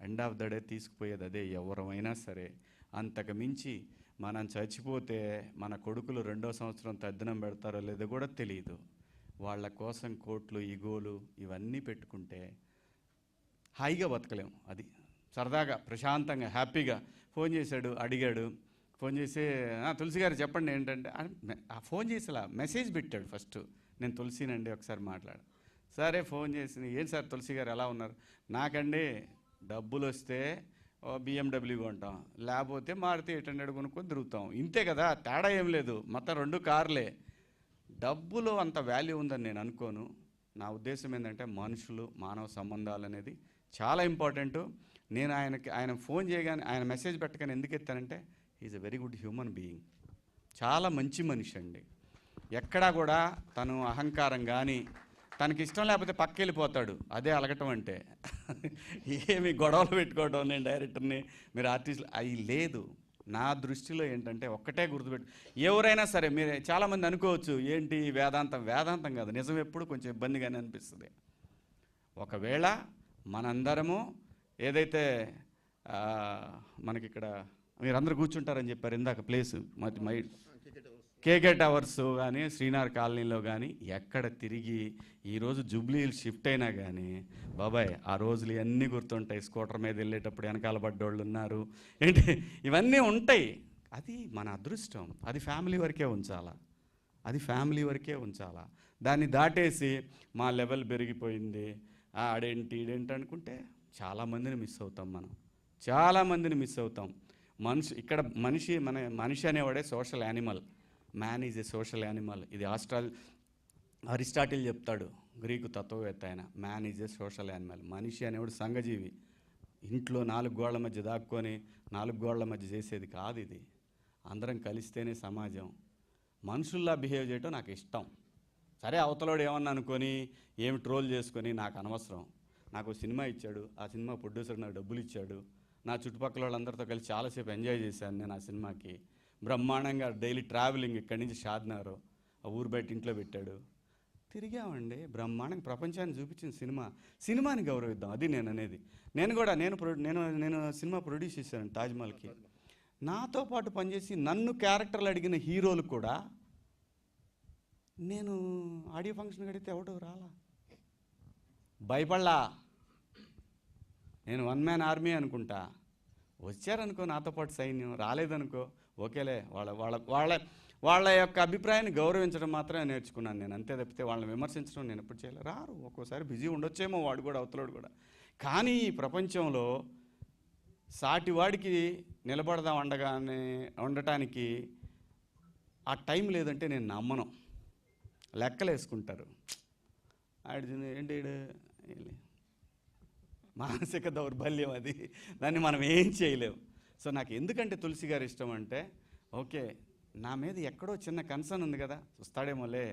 Speaker 1: End of the day తీసుకుపోయేది అదే, ఎవరైనా సరే. అంతకు మించి మనం చచ్చిపోతే మన కొడుకులు 2వ సంవత్సరం తద్దినం పెడతారో లేదో కూడా తెలియదు. వాళ్ళ కోసం కోట్లు, ఇగోలు ఇవన్నీ పెట్టుకుంటే హాయిగా బతకలేము. అది సరదాగా ప్రశాంతంగా హ్యాపీగా ఫోన్ చేశాడు, అడిగాడు, ఫోన్ చేసి తులసి గారు చెప్పండి ఏంటంటే ఆ ఫోన్ చేసేలా మెసేజ్ పెట్టాడు. ఫస్ట్ నేను తులసినండి ఒకసారి మాట్లాడు. సరే ఫోన్ చేసి ఏం సార్ తులసి గారు ఎలా ఉన్నారు? నాకండి డబ్బులు వస్తే BMW కొంటాం, లేకపోతే మారుతి 800 కొనుక్కొని తిరుగుతాం, ఇంతే కదా, తేడా ఏం లేదు, మొత్తం 2 కార్లే. డబ్బులో అంత వాల్యూ ఉందని నేను అనుకోను. నా ఉద్దేశం ఏంటంటే మనుషులు, మానవ సంబంధాలు అనేది చాలా ఇంపార్టెంటు. నేను ఆయన ఫోన్ చేయగానే, ఆయన మెసేజ్ పెట్టగానే ఎందుకు ఎత్తానంటే is a very good human being. చాలా మంచి మనిషి అండి. ఎక్కడా కూడా తను అహంకారం కానీ, తనకి ఇష్టం లేకపోతే పక్కకి వెళ్ళిపోతాడు. అదే అలగటం అంటే. ఏమి గొడవలు పెట్టుకోవడం, నేను డైరెక్టర్ని, మీరు ఆర్టిస్టులు, అవి లేదు. నా దృష్టిలో ఏంటంటే ఒక్కటే గుర్తుపెట్టు, ఎవరైనా సరే, మీరు చాలామంది అనుకోవచ్చు ఏంటి వేదాంతం కాదు, నిజం ఎప్పుడు కొంచెం ఇబ్బందిగానే అనిపిస్తుంది. ఒకవేళ మనందరము ఏదైతే మనకిక్కడ మీరందరూ కూర్చుంటారని చెప్పారు ఇందాక ప్లేసు, కేకే టవర్స్ కానీ, శ్రీనగర్ కాలనీలో కానీ, ఎక్కడ తిరిగి ఈరోజు జూబ్లీ హిల్స్ షిఫ్ట్ అయినా కానీ బాబాయ్ ఆ రోజులు ఇవన్నీ గుర్తుంటాయి. స్కూటర్ మీద వెళ్ళేటప్పుడు వెనకాల పడ్డోళ్ళు ఉన్నారు ఏంటి, ఇవన్నీ ఉంటాయి. అది మన అదృష్టం. అది ఫ్యామిలీ వరకే ఉంచాలా. దాన్ని దాటేసి మా లెవెల్ పెరిగిపోయింది, ఆడేంటి ఈడేంటి అనుకుంటే చాలామందిని మిస్ అవుతాం. ఇక్కడ మనిషి అనేవాడే social animal. Man is a social animal. ఇది అరిస్టాటిల్ చెప్తాడు, గ్రీకు తత్వవేత్త ఆయన. Man is a social animal. మనిషి అనేవాడు సంఘజీవి. ఇంట్లో 4 గోళ్ల మధ్య దాక్కొని 4 గోళ్ల మధ్య చేసేది కాదు ఇది. అందరం కలిస్తేనే సమాజం. మనుషుల్లా బిహేవ్ చేయటం నాకు ఇష్టం. సరే అవతలోడు ఏమన్నా అనుకొని ఏమి ట్రోల్ చేసుకొని నాకు అనవసరం. నాకు సినిమా ఇచ్చాడు, ఆ సినిమా ప్రొడ్యూసర్ నాకు డబ్బులు ఇచ్చాడు, నా చుట్టుపక్కల వాళ్ళందరితో కలిసి చాలాసేపు ఎంజాయ్ చేశాను నేను ఆ సినిమాకి. బ్రహ్మాండంగా డైలీ ట్రావెలింగ్ ఇక్కడి నుంచి షాద్నగర్, ఆ ఊరు బయట ఇంట్లో పెట్టాడు, తిరిగామండి. బ్రహ్మాండంగా ప్రపంచాన్ని చూపించిన సినిమాని గౌరవిద్దాం. అది నేను అనేది. నేను సినిమా ప్రొడ్యూస్ చేశాను తాజ్మహల్కి. నాతో పాటు పనిచేసి నన్ను క్యారెక్టర్లు అడిగిన హీరోలు కూడా నేను ఆడియో ఫంక్షన్ అడిగితే ఎవడో రాలా, భయపడలా. నేను 1 మ్యాన్ ఆర్మీ అనుకుంటా. వచ్చారనుకో నాతో పాటు సైన్యం, రాలేదనుకో ఓకేలే. వాళ్ళ యొక్క అభిప్రాయాన్ని గౌరవించడం మాత్రమే నేర్చుకున్నాను నేను, అంతే తప్పితే వాళ్ళని విమర్శించడం నేను ఎప్పుడు చేయలేదు. రారు, ఒక్కోసారి బిజీ ఉండొచ్చేమో వాడు కూడా, అవతలోడు కూడా. కానీ ఈ ప్రపంచంలో సాటివాడికి ఉండటానికి ఆ టైం లేదంటే నేను నమ్మను. లెక్కలు వేసుకుంటారు. ఏంటి మానసిక దౌర్బల్యం అది, దాన్ని మనం ఏం చేయలేము. సో నాకు ఎందుకంటే తులసి గారు ఇష్టం అంటే, ఓకే నా మీద ఎక్కడో చిన్న కన్సర్న్ ఉంది కదా, చూస్తాడేమోలే,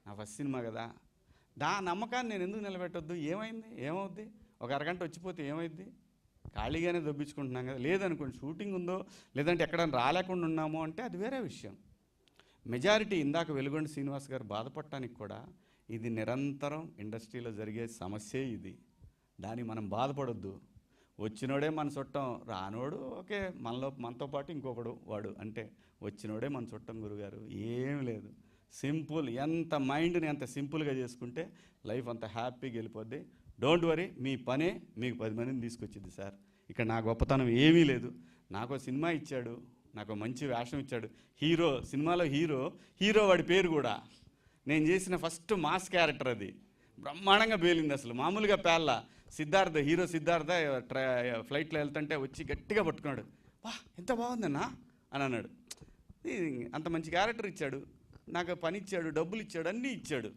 Speaker 1: నా ఫస్ట్ సినిమా కదా, నమ్మకాన్ని నేను ఎందుకు నిలబెట్టొద్దు? ఏమవుద్ది? ఒక అరగంట వచ్చిపోతే ఏమైద్ది? ఖాళీగానే దొబ్బించుకుంటున్నాం కదా. లేదనుకోండి షూటింగ్ ఉందో, లేదంటే ఎక్కడైనా రాలేకుండా ఉన్నామో అంటే అది వేరే విషయం. మెజారిటీ ఇందాక వెలుగొండ శ్రీనివాస్ గారు బాధపడటానికి కూడా ఇది నిరంతరం ఇండస్ట్రీలో జరిగే సమస్యే ఇది. దానికి మనం బాధపడొద్దు. వచ్చినోడే మన చుట్టం, రానోడు ఓకే మనతో పాటు ఇంకొకడు వాడు, అంటే వచ్చినోడే మన చుట్టం. గురుగారు ఏం లేదు, సింపుల్. ఎంత మైండ్ని ఎంత సింపుల్గా చేసుకుంటే లైఫ్ అంత హ్యాపీగా వెళ్ళిపోద్ది. డోంట్ వరీ, మీ పనే మీకు 10 మందిని తీసుకొచ్చింది సార్. ఇక్కడ నా గొప్పతనం ఏమీ లేదు. నాకు సినిమా ఇచ్చాడు, నాకు మంచి వేషం ఇచ్చాడు. సినిమాలో హీరో వాడి పేరు కూడా. నేను చేసిన ఫస్ట్ మాస్ క్యారెక్టర్ అది. బ్రహ్మాండంగా పేలింది అసలు, మామూలుగా పేర్ల. హీరో సిద్ధార్థ ఫ్లైట్లో వెళ్తుంటే వచ్చి గట్టిగా పట్టుకున్నాడు, వా ఎంత బాగుందన్నా అని అన్నాడు. అంత మంచి క్యారెక్టర్ ఇచ్చాడు, నాకు పని ఇచ్చాడు, డబ్బులు ఇచ్చాడు, అన్నీ ఇచ్చాడు.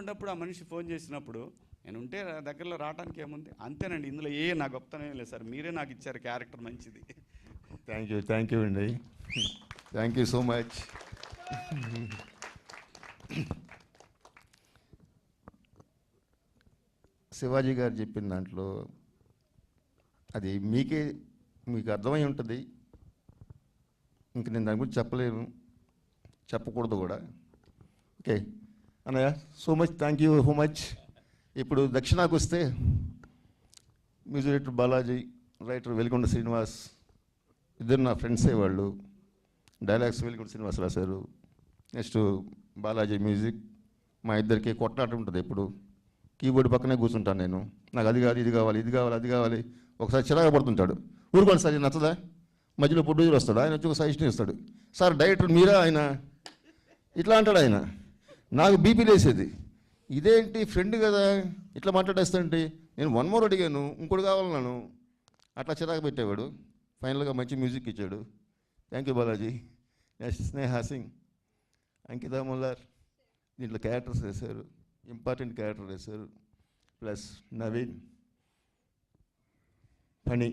Speaker 1: ఉన్నప్పుడు ఆ మనిషి ఫోన్ చేసినప్పుడు నేను ఉంటే దగ్గరలో రావడానికి ఏముంది, అంతేనండి. ఇందులో నా గొప్పతనం లేదు సార్, మీరే నాకు ఇచ్చారు క్యారెక్టర్ మంచిది.
Speaker 7: థ్యాంక్ యూ అండి, thank you so much. Shivaji గారు చెప్పిన దాంట్లో అది మీకు అర్థమై ఉంటుంది. ఇంక నేను దాని గురించి చెప్పలేను. చెప్పకూడదు కూడా. ఓకే అన్నయ్య, so much thank you so much. ఇప్పుడు దక్షిణాకు వస్తే music director Balaji, writer Veligonda Srinivas, ఇద్దరు నా ఫ్రెండ్సే వాళ్ళు. డైలాగ్స్ వెలిగొండ శ్రీనివాస్ రాశారు. Next Balaji music. మా ఇద్దరికి కొట్లాట ఉంటుంది ఎప్పుడు. కీబోర్డ్ పక్కనే కూర్చుంటాను నేను. నాకు అది కావాలి, ఇది కావాలి, ఇది కావాలి, అది కావాలి. ఒకసారి చిరాగా పడుతుంటాడు. ఊరుకోండి సార్, ఇది నచ్చదా. మధ్యలో ప్రొడ్యూసర్ వస్తాడు, ఆయన వచ్చి ఒక సజెషన్ ఇస్తాడు. సార్ డైరెక్టర్ మీరా ఆయన, ఇట్లా అంటాడు ఆయన. నాకు బీపీ లేసేది. ఇదేంటి ఫ్రెండ్ కదా ఇట్లా మాట్లాడేస్తాంటి. నేను 1 more అడిగాను, ఇంకోటి కావాలన్నాను. అట్లా చిరాకు పెట్టేవాడు. ఫైనల్గా మంచి మ్యూజిక్ ఇచ్చాడు. Thank you Balaji. Next Sneha Singh, Ankita Mullar దీంట్లో క్యారెక్టర్స్ వేశారు, ఇంపార్టెంట్ క్యారెక్టర్ వేశారు. ప్లస్ నవీన్, ఫణి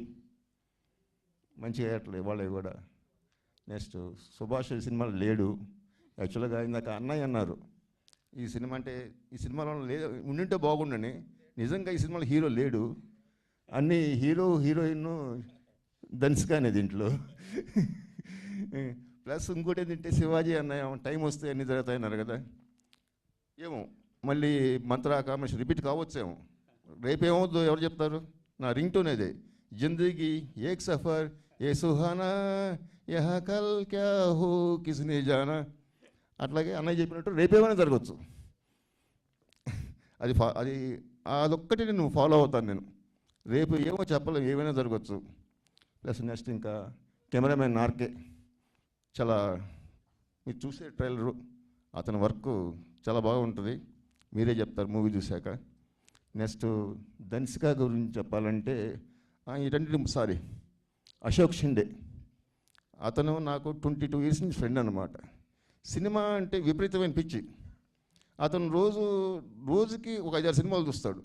Speaker 7: మంచి క్యారెక్టర్లు వాళ్ళవి కూడా. నెక్స్ట్ సుభాష్ ఈ సినిమాలో లేడు. యాక్చువల్గా ఇందాక అన్నయ్య అన్నారు ఈ సినిమా అంటే ఈ సినిమాలో ఉండింటే బాగుండని. నిజంగా ఈ సినిమాలో హీరో లేడు. అన్ని హీరో హీరోయిన్ ధన్స్కానే దీంట్లో. ప్లస్ ఇంకోటి ఏంటంటే శివాజీ అన్నయ్య టైం వస్తే అన్నీ జరుగుతాయన్నారు కదా. ఏమో మళ్ళీ మంత్ర కాంబినేషన్ రిపీట్ కావచ్చేమో. రేపేమవుద్దో ఎవరు చెప్తారు. నా రింగ్ టోన్ అదే, జిందగీ ఏక్ సఫర్ ఏ సుహానా యహా కల్ క్యా హో కిస్నే జానా. అట్లాగే అన్నయ్య చెప్పినట్టు రేపేమైనా జరగచ్చు. అది అదొక్కటి నేను ఫాలో అవుతాను. నేను రేపు ఏమో చెప్పలేము, ఏమైనా జరగచ్చు. ప్లస్ నెక్స్ట్ ఇంకా కెమెరామెన్ ఆర్కే, చాలా మీరు చూసే ట్రైలరు అతని వర్క్ చాలా బాగుంటుంది, మీరే చెప్తారు మూవీ చూశాక. నెక్స్ట్ ధన్సిక గురించి చెప్పాలంటే సారీ అశోక్ షిండే, అతను నాకు 22 years నుంచి ఫ్రెండ్ అనమాట. సినిమా అంటే విపరీతమైన పిచ్చి. అతను రోజుకి ఒక 5-6 సినిమాలు చూస్తాడు.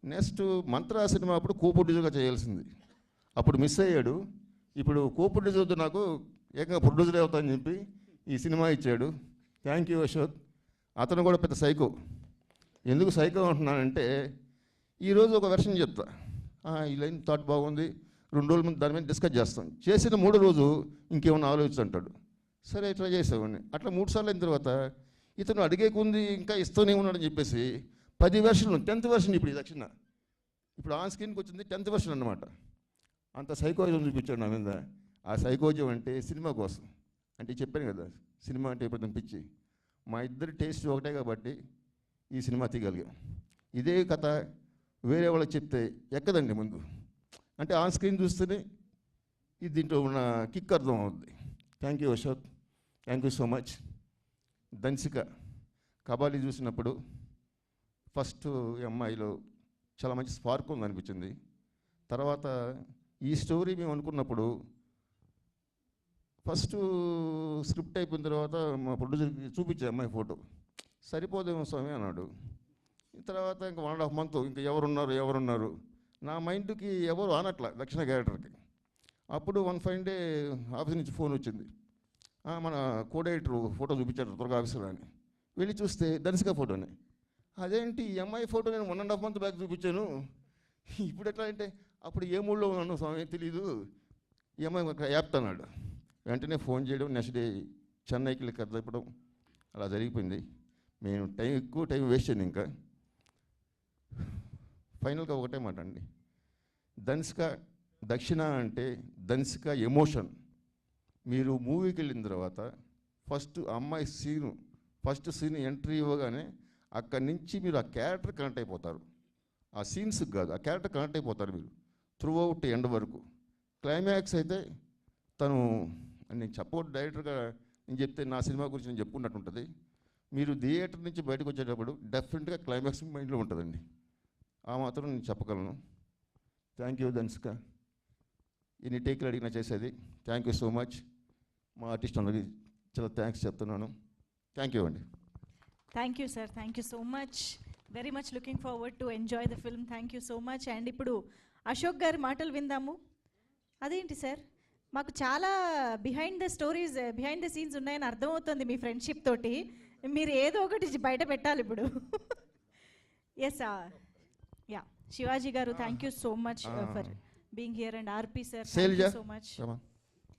Speaker 7: నెక్స్ట్ మంత్ర సినిమా అప్పుడు కో ప్రొడ్యూసర్గా చేయాల్సింది, అప్పుడు మిస్ అయ్యాడు. ఇప్పుడు కో ప్రొడ్యూసర్ నాకు ఏకంగా ప్రొడ్యూసర్ అవుతానని చెప్పి ఈ సినిమా ఇచ్చాడు. Thank you Ashok. అతను కూడా పెద్ద సైకో. ఎందుకు సైకో అంటున్నానంటే ఈరోజు ఒక వెర్షన్ చెప్తా, ఈ లైన్ థాట్ బాగుంది, 2 రోజుల ముందు దాని మీద డిస్కస్ చేస్తాం. చేసిన 3వ రోజు ఇంకేమన్నా ఆలోచించంటాడు. సరే ట్రై చేసేవాడిని. అట్లా 3 సార్లు అయిన తర్వాత ఇతను అడిగేకుంది ఇంకా ఇస్తూనే ఉన్నాడని చెప్పేసి 10 వెర్షన్లు 10th వెర్షన్ ఇప్పుడు ఈ దక్షిణ ఇప్పుడు ఆన్ స్క్రీన్కి వచ్చింది 10th వెర్షన్ అన్నమాట. అంత సైకోజం చూపించాడు నా మీద. ఆ సైకోజం అంటే సినిమా కోసం అంటే చెప్పాను కదా, సినిమా అంటే ఇప్పుడు పిచ్చి. మా ఇద్దరి టేస్ట్ ఒకటే కాబట్టి ఈ సినిమా తీయగలిగాం. ఇదే కథ వేరే వాళ్ళకి చెప్తే ఎక్కదండి ముందు. అంటే ఆన్ స్క్రీన్ చూస్తేనే ఇది దీంట్లో ఉన్న కిక్ అర్థం అవుద్ది. Thank you Ashok, thank you so much. Dhansika Kabali చూసినప్పుడు ఫస్ట్ ఈ అమ్మాయిలో చాలా మంచి స్పార్క్ ఉందనిపించింది. తర్వాత ఈ స్టోరీ మేము అనుకున్నప్పుడు ఫస్ట్ స్క్రిప్ట్ అయిపోయిన తర్వాత మా ప్రొడ్యూసర్కి చూపించే అమ్మాయి ఫోటో, సరిపోదేమో స్వామి అన్నాడు. తర్వాత ఇంకా 1.5 month ఇంకా ఎవరున్నారు నా మైండ్కి ఎవరు ఆనట్లా దక్షిణ క్యారెక్టర్కి. అప్పుడు 1 fine day ఆఫీస్ నుంచి ఫోన్ వచ్చింది, మన కోడైటర్ ఫోటో చూపించారు త్వరగా ఆఫీసర్ అని. వెళ్ళి చూస్తే ధన్సిక ఫోటోనే. అదేంటి ఈ అమ్మాయి ఫోటో నేను 1.5 month బ్యాక్ చూపించాను, ఇప్పుడు ఎట్లా అంటే అప్పుడు ఏ మూడ్లో ఉన్నాను స్వామి తెలీదు, ఈ అమ్మాయి యాప్తన్నాడు. వెంటనే ఫోన్ చేయడం, నెక్స్ట్ డే చెన్నైకి వెళ్ళి కథ చెప్పడం అలా జరిగిపోయింది. మేము ఎక్కువ టైం వేస్ట్ చేయను. ఇంకా ఫైనల్గా ఒకటే మాట అండి, ధన్సిక దక్షిణ అంటే ధన్సిక ఎమోషన్. మీరు మూవీకి వెళ్ళిన తర్వాత ఫస్ట్ సీన్ ఎంట్రీ ఇవ్వగానే అక్కడి నుంచి మీరు ఆ క్యారెక్టర్ కనెక్ట్ అయిపోతారు. ఆ సీన్స్కి కాదు, ఆ క్యారెక్టర్ కనెక్ట్ అయిపోతారు మీరు త్రూ అవుట్ ఎండ్ వరకు. క్లైమాక్స్ అయితే తను నేను చెప్పకూడదు, డైరెక్టర్గా నేను చెప్తే నా సినిమా గురించి నేను చెప్పుకున్నట్టు ఉంటుంది. మీరు థియేటర్ నుంచి బయటకు వచ్చేటప్పుడు డెఫినెట్గా క్లైమాక్స్ మైండ్లో ఉంటుందండి. ఆ మాత్రం నేను చెప్పగలను. థ్యాంక్ యూ ధన్సిక, ఎన్ని టేకులు అడిగినా చేసేది. Thank you so much. మా ఆర్టిస్ట్ అందరికి చాలా థ్యాంక్స్ చెప్తున్నాను. థ్యాంక్ యూ అండి.
Speaker 2: Thank you sir, thank you so much. Very much looking forward to enjoy the film. Thank you so much. And ఇప్పుడు అశోక్ గారి మాటలు విందాము. అదేంటి సార్, మాకు చాలా బిహైండ్ ద సీన్స్ ఉన్నాయని అర్థమవుతుంది మీ ఫ్రెండ్షిప్ తోటి. మీరు ఏదో ఒకటి బయట పెట్టాలి ఇప్పుడు. ఎస్ యా శివాజీ గారు, thank you so much for being here. And RP sir, thank you so much.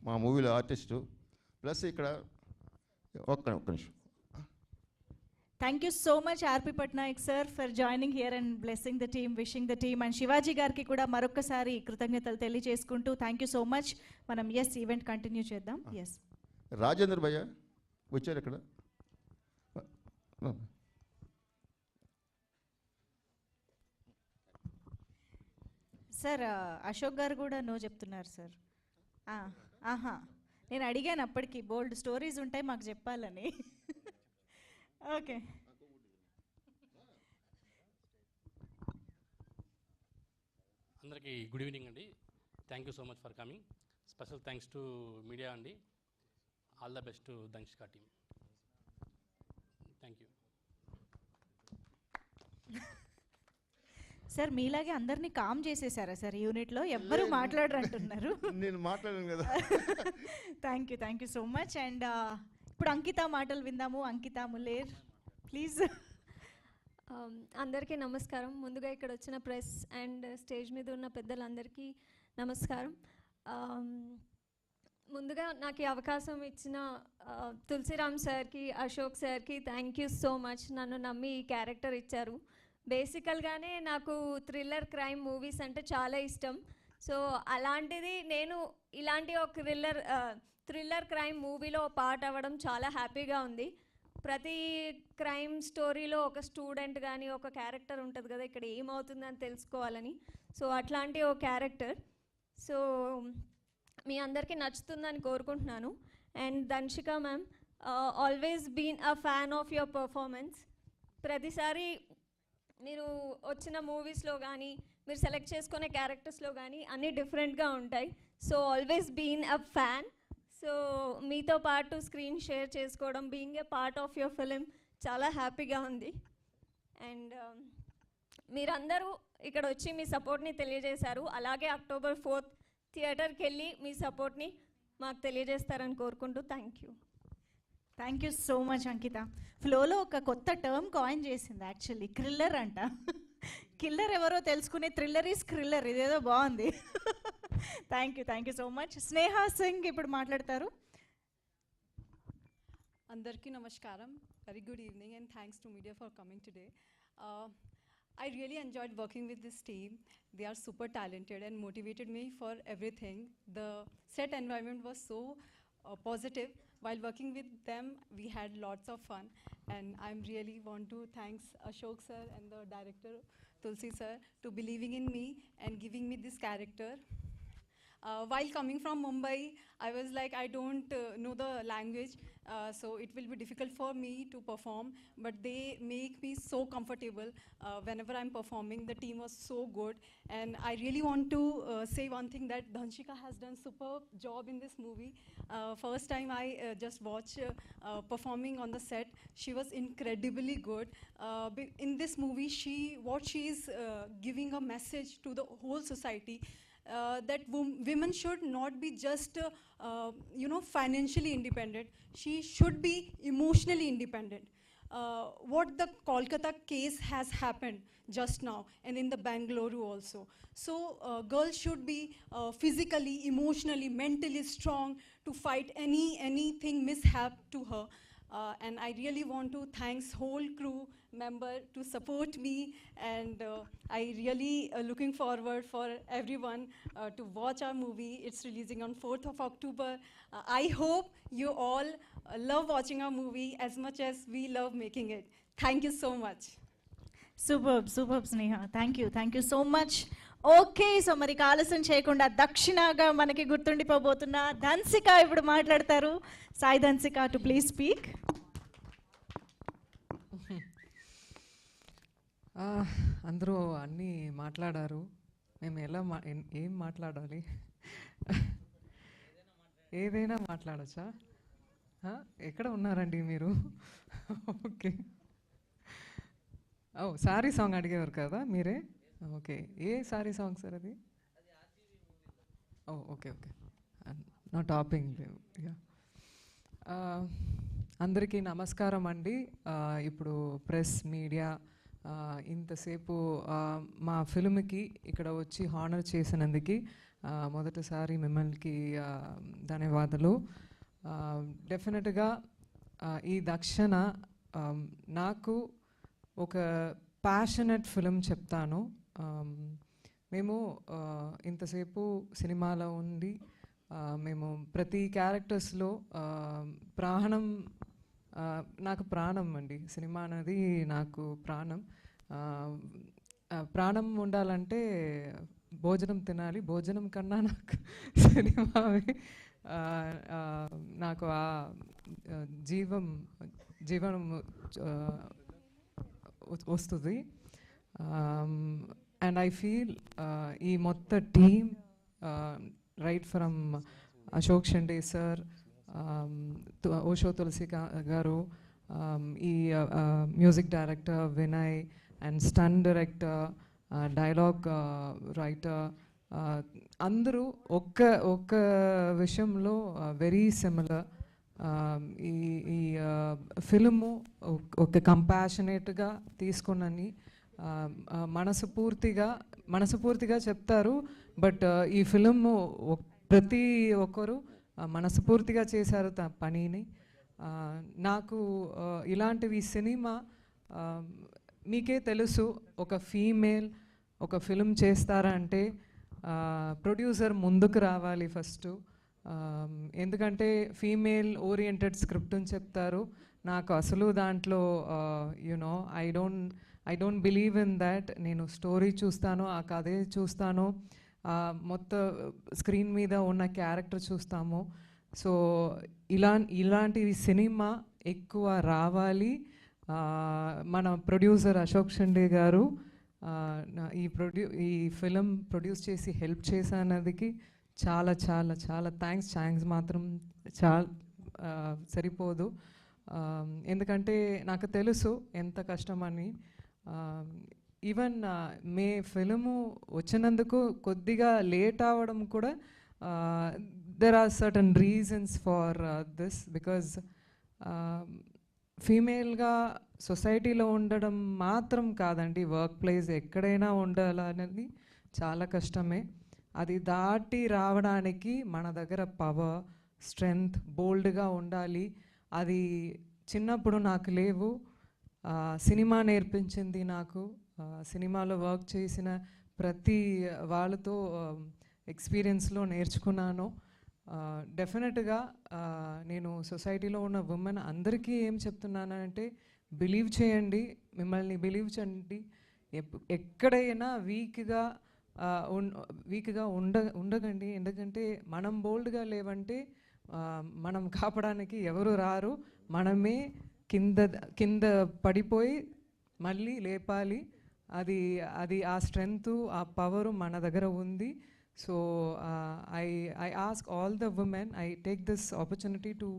Speaker 7: మా మూవీలో ఆర్టిస్టు. ప్లస్ ఇక్కడ ఒక్క నిమిషం.
Speaker 2: Thank you so much RP Patnaik sir for joining here and blessing the team, wishing the team. And Shivaji గారికి కూడా మరొకసారి కృతజ్ఞతలు తెలియజేసుకుంటూ థ్యాంక్ యూ సో మచ్. మనం ఈవెంట్ కంటిన్యూ చేద్దాం.
Speaker 7: రాజేంద్ర భయ్య వచ్చారు ఇక్కడ.
Speaker 2: సార్ అశోక్ గారు కూడా నో చెప్తున్నారు సార్. ఆహా, నేను అడిగాను అప్పటికి, బోల్డ్ స్టోరీస్ ఉంటాయి మాకు చెప్పాలని. ఓకే,
Speaker 10: అందరికీ గుడ్ ఈవినింగ్ అండి. Thank you so much for coming. Special thanks to media అండి. All the best to Dhanshika team. Thank you
Speaker 2: sir. మీలాగే అందరినీ కామ్ చేసేసారా సార్ యూనిట్లో? ఎవ్వరు మాట్లాడరంటున్నారు.
Speaker 7: నేను మాట్లాడాను కదా.
Speaker 2: Thank you so much. And ఇప్పుడు అంకిత మాటలు విందాము. అంకిత ములేర్ ప్లీజ్.
Speaker 11: అందరికీ నమస్కారం. ముందుగా ఇక్కడ వచ్చిన ప్రెస్ అండ్ స్టేజ్ మీద ఉన్న పెద్దలందరికీ నమస్కారం. ముందుగా నాకు ఈ అవకాశం ఇచ్చిన తులసిరామ్ సార్కి, అశోక్ సార్కి థ్యాంక్ యూ సో మచ్. నన్ను నమ్మి ఈ క్యారెక్టర్ ఇచ్చారు. బేసికల్గానే నాకు థ్రిల్లర్ క్రైమ్ మూవీస్ అంటే చాలా ఇష్టం. సో అలాంటిది నేను ఇలాంటి ఒక థ్రిల్లర్ క్రైమ్ మూవీలో పార్ట్ అవ్వడం చాలా హ్యాపీగా ఉంది. ప్రతి క్రైమ్ స్టోరీలో ఒక స్టూడెంట్ కానీ ఒక క్యారెక్టర్ ఉంటుంది కదా, ఇక్కడ ఏమవుతుందని తెలుసుకోవాలని. సో అట్లాంటి ఒక క్యారెక్టర్. సో మీ అందరికీ నచ్చుతుందని కోరుకుంటున్నాను. And Dhanshika ma'am, always been a fan of your performance. ప్రతిసారి మీరు వచ్చిన మూవీస్లో కానీ మీరు సెలెక్ట్ చేసుకునే క్యారెక్టర్స్లో కానీ అన్నీ డిఫరెంట్గా ఉంటాయి. So always been a fan. So మీతో పాటు స్క్రీన్ షేర్ చేసుకోవడం, being a part of your film చాలా హ్యాపీగా ఉంది. అండ్ మీరందరూ ఇక్కడ వచ్చి మీ సపోర్ట్ని తెలియజేశారు. అలాగే October 4th థియేటర్కి వెళ్ళి మీ సపోర్ట్ని మాకు తెలియజేస్తారని కోరుకుంటూ
Speaker 2: థ్యాంక్ యూ సో మచ్ అంకిత. ఫ్లోలో ఒక కొత్త టర్మ్ కాయిన్ చేసింది యాక్చువల్లీ, క్రిల్లర్ అంట. కిల్లర్ ఎవరో తెలుసుకునే థ్రిల్లర్ ఈజ్ క్రిల్లర్. ఇదేదో బాగుంది. Thank you so much. Sneha Singh ఇప్పుడు మాట్లాడతారు.
Speaker 12: అందరికీ నమస్కారం. Very good evening and thanks to media for coming today. I really enjoyed working with this team. They are super talented and motivated me for everything. The set environment was so positive. While working with them, we had lots of fun. And I really want to thank Ashok sir and the director Tulsi sir to believing in me and giving me this character. While coming from Mumbai, I was like, I don't know the language, so it will be difficult for me to perform, but they make me so comfortable whenever I'm performing. The team was so good, and I really want to say one thing, that Dhanshika has done superb job in this movie. First time I just watched performing on the set, she was incredibly good. In this movie, she is giving a message to the whole society. That women should not be just financially independent. She should be emotionally independent. What the Kolkata case has happened just now, and in the Bangalore also. So girls should be physically, emotionally, mentally strong to fight anything mishap to her. And I really want to thank whole crew member to support me, and I really looking forward for everyone to watch our movie. It's releasing on 4th of October. I hope you all love watching our movie as much as we love making it. Thank you so much.
Speaker 2: Super Sneha. Thank you so much. Okay, so మరి ఆలస్యం చేయకుండా దక్షిణగా మనకి గుర్తుండిపోబోతున్న ధన్సిక ఇప్పుడు మాట్లాడతారు. Sai Dhansika to please speak.
Speaker 13: అందరూ అన్నీ మాట్లాడారు. మేము ఎలా ఏం మాట్లాడాలి? ఏదైనా మాట్లాడచ్చా? ఎక్కడ ఉన్నారండి మీరు? ఓకే. ఓ, సారీ సాంగ్ అడిగేవారు కదా మీరే? ఓకే, ఏ సారీ సాంగ్ సార్ అది? ఓ, ఓకే. నా టాపింగ్ లేవు. అందరికీ నమస్కారం అండి. ఇప్పుడు ప్రెస్ మీడియా ఇంతసేపు మా ఫిల్మ్కి ఇక్కడ వచ్చి హానర్ చేసినందుకు మొదటిసారి మిమ్మల్ని ధన్యవాదాలు. డెఫినెట్గా ఈ దక్షణ నాకు ఒక ప్యాషనెట్ ఫిలిం చెప్తాను. మేము ఇంతసేపు సినిమాలో ఉండి మేము ప్రతి క్యారెక్టర్స్లో ప్రాణం, నాకు ప్రాణం అండి. సినిమా అనేది నాకు ప్రాణం. ప్రాణం ఉండాలంటే భోజనం తినాలి. భోజనం కన్నా నాకు సినిమావి నాకు ఆ జీవనం వస్తుంది. అండ్ ఐ ఫీల్ ఈ మొత్తం team right from Ashok Shinde sir, Osho Tulasi garu, ఈ music director Vinay and stunt director, dialogue writer, అందరూ ఒక్క విషయంలో వెరీ సిమిలర్. ఈ ఫిల్ము ఒక కంపాషనేట్గా తీసుకున్నని మనస్ఫూర్తిగా చెప్తారు. బట్ ఈ ఫిల్ము ప్రతి ఒక్కరు మనస్ఫూర్తిగా చేశారు పనిని. నాకు ఇలాంటివి సినిమా మీకే తెలుసు, ఒక ఫీమేల్ ఒక ఫిల్మ్ చేస్తారంటే ప్రొడ్యూసర్ ముందుకు రావాలి ఫస్ట్. ఎందుకంటే ఫీమేల్ ఓరియంటెడ్ స్క్రిప్ట్ అని చెప్తారు. నాకు అసలు దాంట్లో you know I don't believe in that. నేను స్టోరీ చూస్తాను, ఆ కథే చూస్తాను, మొత్తం స్క్రీన్ మీద ఉన్న క్యారెక్టర్ చూస్తాము. సో ఇలాంటివి సినిమా ఎక్కువ రావాలి. మన ప్రొడ్యూసర్ అశోక్ షండే గారు ఈ ఫిలిం ప్రొడ్యూస్ చేసి హెల్ప్ చేసినందుకు చాలా చాలా చాలా థ్యాంక్స్ మాత్రం సరిపోదు. ఎందుకంటే నాకు తెలుసు ఎంత కష్టమని. ఈవెన్ మే ఫిలిము వచ్చినందుకు కొద్దిగా లేట్ అవ్వడం కూడా there are certain reasons for this. Because ఫీమేల్గా సొసైటీలో ఉండడం మాత్రం కాదండి, వర్క్ ప్లేస్ ఎక్కడైనా ఉండాలనేది చాలా కష్టమే. అది దాటి రావడానికి మన దగ్గర పవర్, స్ట్రెంగ్త్, బోల్డ్గా ఉండాలి. అది చిన్నప్పుడు నాకు లేవు. సినిమా నేర్పించింది నాకు. సినిమాలో వర్క్ చేసిన ప్రతి వాళ్ళతో ఎక్స్పీరియన్స్లో నేర్చుకున్నాను. డెఫినెట్గా నేను సొసైటీలో ఉన్న ఉమెన్ అందరికీ ఏం చెప్తున్నానంటే, బిలీవ్ చేయండి, మిమ్మల్ని బిలీవ్ చేయండి. ఎక్కడైనా వీక్గా ఉండకండి. ఎందుకంటే మనం బోల్డ్గా లేవంటే మనం కాపాడడానికి ఎవరు రారు. మనమే కింద పడిపోయి మళ్ళీ లేపాలి. అది ఆ స్ట్రెంగ్త్, ఆ పవరు మన దగ్గర ఉంది. So I ask all the women, I take this opportunity to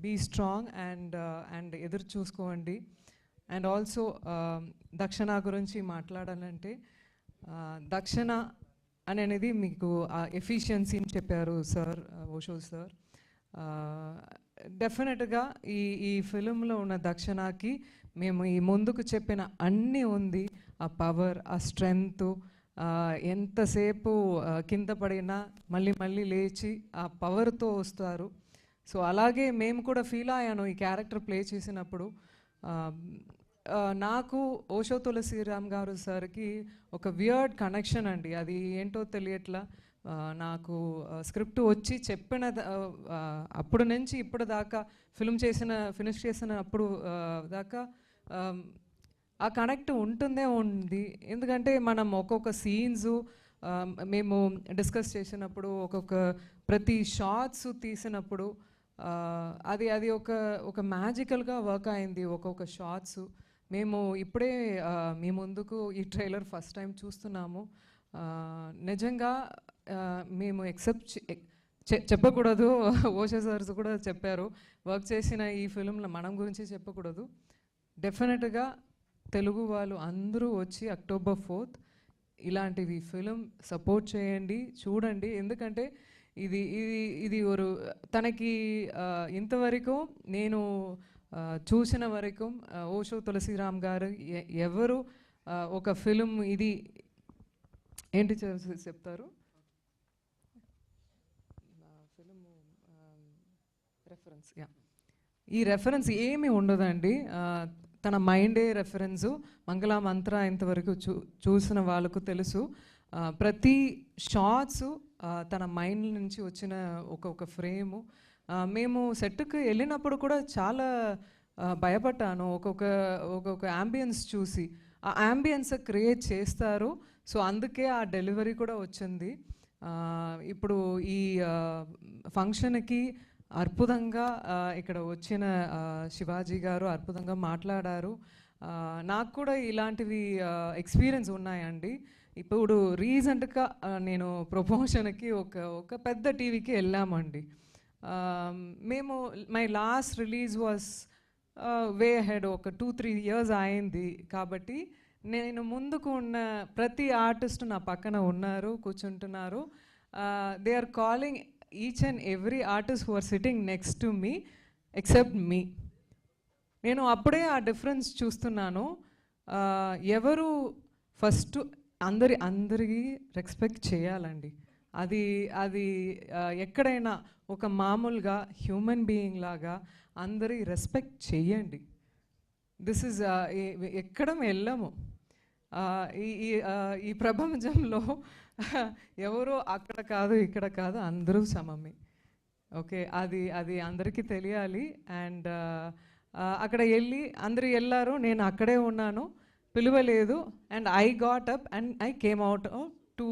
Speaker 13: be strong and ఎదురు చూసుకోండి. అండ్ ఆల్సో దక్షణ గురించి మాట్లాడాలంటే, దక్షణ అనేది మీకు ఎఫిషియన్సీని చెప్పారు సార్, ఓషో సార్. డెఫినెట్గా ఈ ఫిలింలో ఉన్న దక్షణకి మేము ఈ ముందుకు చెప్పిన అన్నీ ఉంది. ఆ పవర్, ఆ స్ట్రెంగ్త్, ఎంతసేపు కింద పడినా మళ్ళీ లేచి ఆ పవర్తో వస్తారు. సో అలాగే మేము కూడా ఫీల్ అయ్యాను ఈ క్యారెక్టర్ ప్లే చేసినప్పుడు. నాకు ఓషో తులసిరామ్ గారు సార్కి ఒక వియర్డ్ కనెక్షన్ అండి. అది ఏంటో తెలియట్లా. నాకు స్క్రిప్ట్ వచ్చి చెప్పిన అప్పుడు నుంచి ఇప్పుడు దాకా ఫినిష్ చేసిన అప్పుడు దాకా ఆ కనెక్ట్ ఉంది. ఎందుకంటే మనం ఒక్కొక్క సీన్స్ మేము డిస్కస్ చేసినప్పుడు, ఒక్కొక్క ప్రతి షార్ట్స్ తీసినప్పుడు అది ఒక మ్యాజికల్గా వర్క్ అయింది. ఒక్కొక్క షార్ట్స్ మేము ఇప్పుడే మీ ముందుకు ఈ ట్రైలర్ ఫస్ట్ టైం చూస్తున్నాము. నిజంగా మేము చెప్పకూడదు. ఓషో సార్స్ కూడా చెప్పారు, వర్క్ చేసిన ఈ ఫిల్మ్లో మనం గురించి చెప్పకూడదు. డెఫినెట్గా తెలుగు వాళ్ళు అందరూ వచ్చి October 4th ఇలాంటివి ఫిలిం సపోర్ట్ చేయండి, చూడండి. ఎందుకంటే ఇది తనకి ఇంతవరకు నేను చూసిన వరకు ఓషో తులసిరామ్ గారు ఎవరు ఒక ఫిలిం ఇది ఏంటి చెప్తారు, ఫిలిం రెఫరెన్స్ ఈ రెఫరెన్స్ ఏమీ ఉండదండి. తన మైండే రెఫరెన్సు. మంగళ మంత్ర ఇంతవరకు చూసిన వాళ్ళకు తెలుసు. ప్రతి షార్ట్స్ తన మైండ్ నుంచి వచ్చిన ఒక్కొక్క ఫ్రేము. మేము సెట్కి వెళ్ళినప్పుడు కూడా చాలా భయపడ్డాను ఒక్కొక్క యాంబియన్స్ చూసి. ఆ యాంబియన్స్ క్రియేట్ చేస్తారు. సో అందుకే ఆ డెలివరీ కూడా వచ్చింది. ఇప్పుడు ఈ ఫంక్షన్కి అద్భుతంగా ఇక్కడ వచ్చిన శివాజీ గారు అద్భుతంగా మాట్లాడారు. నాకు కూడా ఇలాంటివి ఎక్స్పీరియన్స్ ఉన్నాయండి. ఇప్పుడు రీసెంట్గా నేను ప్రమోషన్కి ఒక పెద్ద టీవీకి వెళ్ళామండి. మేము my last release was way head, ఒక 2-3 years అయింది. కాబట్టి నేను ముందుకు ఉన్న ప్రతి ఆర్టిస్ట్ నా పక్కన ఉన్నారు, కూర్చుంటున్నారు. They are calling each and every artist who are sitting next to me except me. నేను అప్పుడే ఆ డిఫరెన్స్ చూస్తున్నాను. ఎవరు ఫస్ట్ అందరికీ రెస్పెక్ట్ చేయాలండి. అది ఎక్కడైనా ఒక మామూలుగా హ్యూమన్ బీయింగ్ లాగా అందరి రెస్పెక్ట్ చేయండి. దిస్ ఇస్ ఎక్కడ వెళ్ళము. ఈ ప్రపంచంలో ఎవరో అక్కడ కాదు ఇక్కడ కాదు, అందరూ సమమే. ఓకే, అది అందరికీ తెలియాలి. అండ్ అక్కడ అందరూ వెళ్ళారు, నేను అక్కడే ఉన్నాను, పిలవలేదు. And I got up and I came out to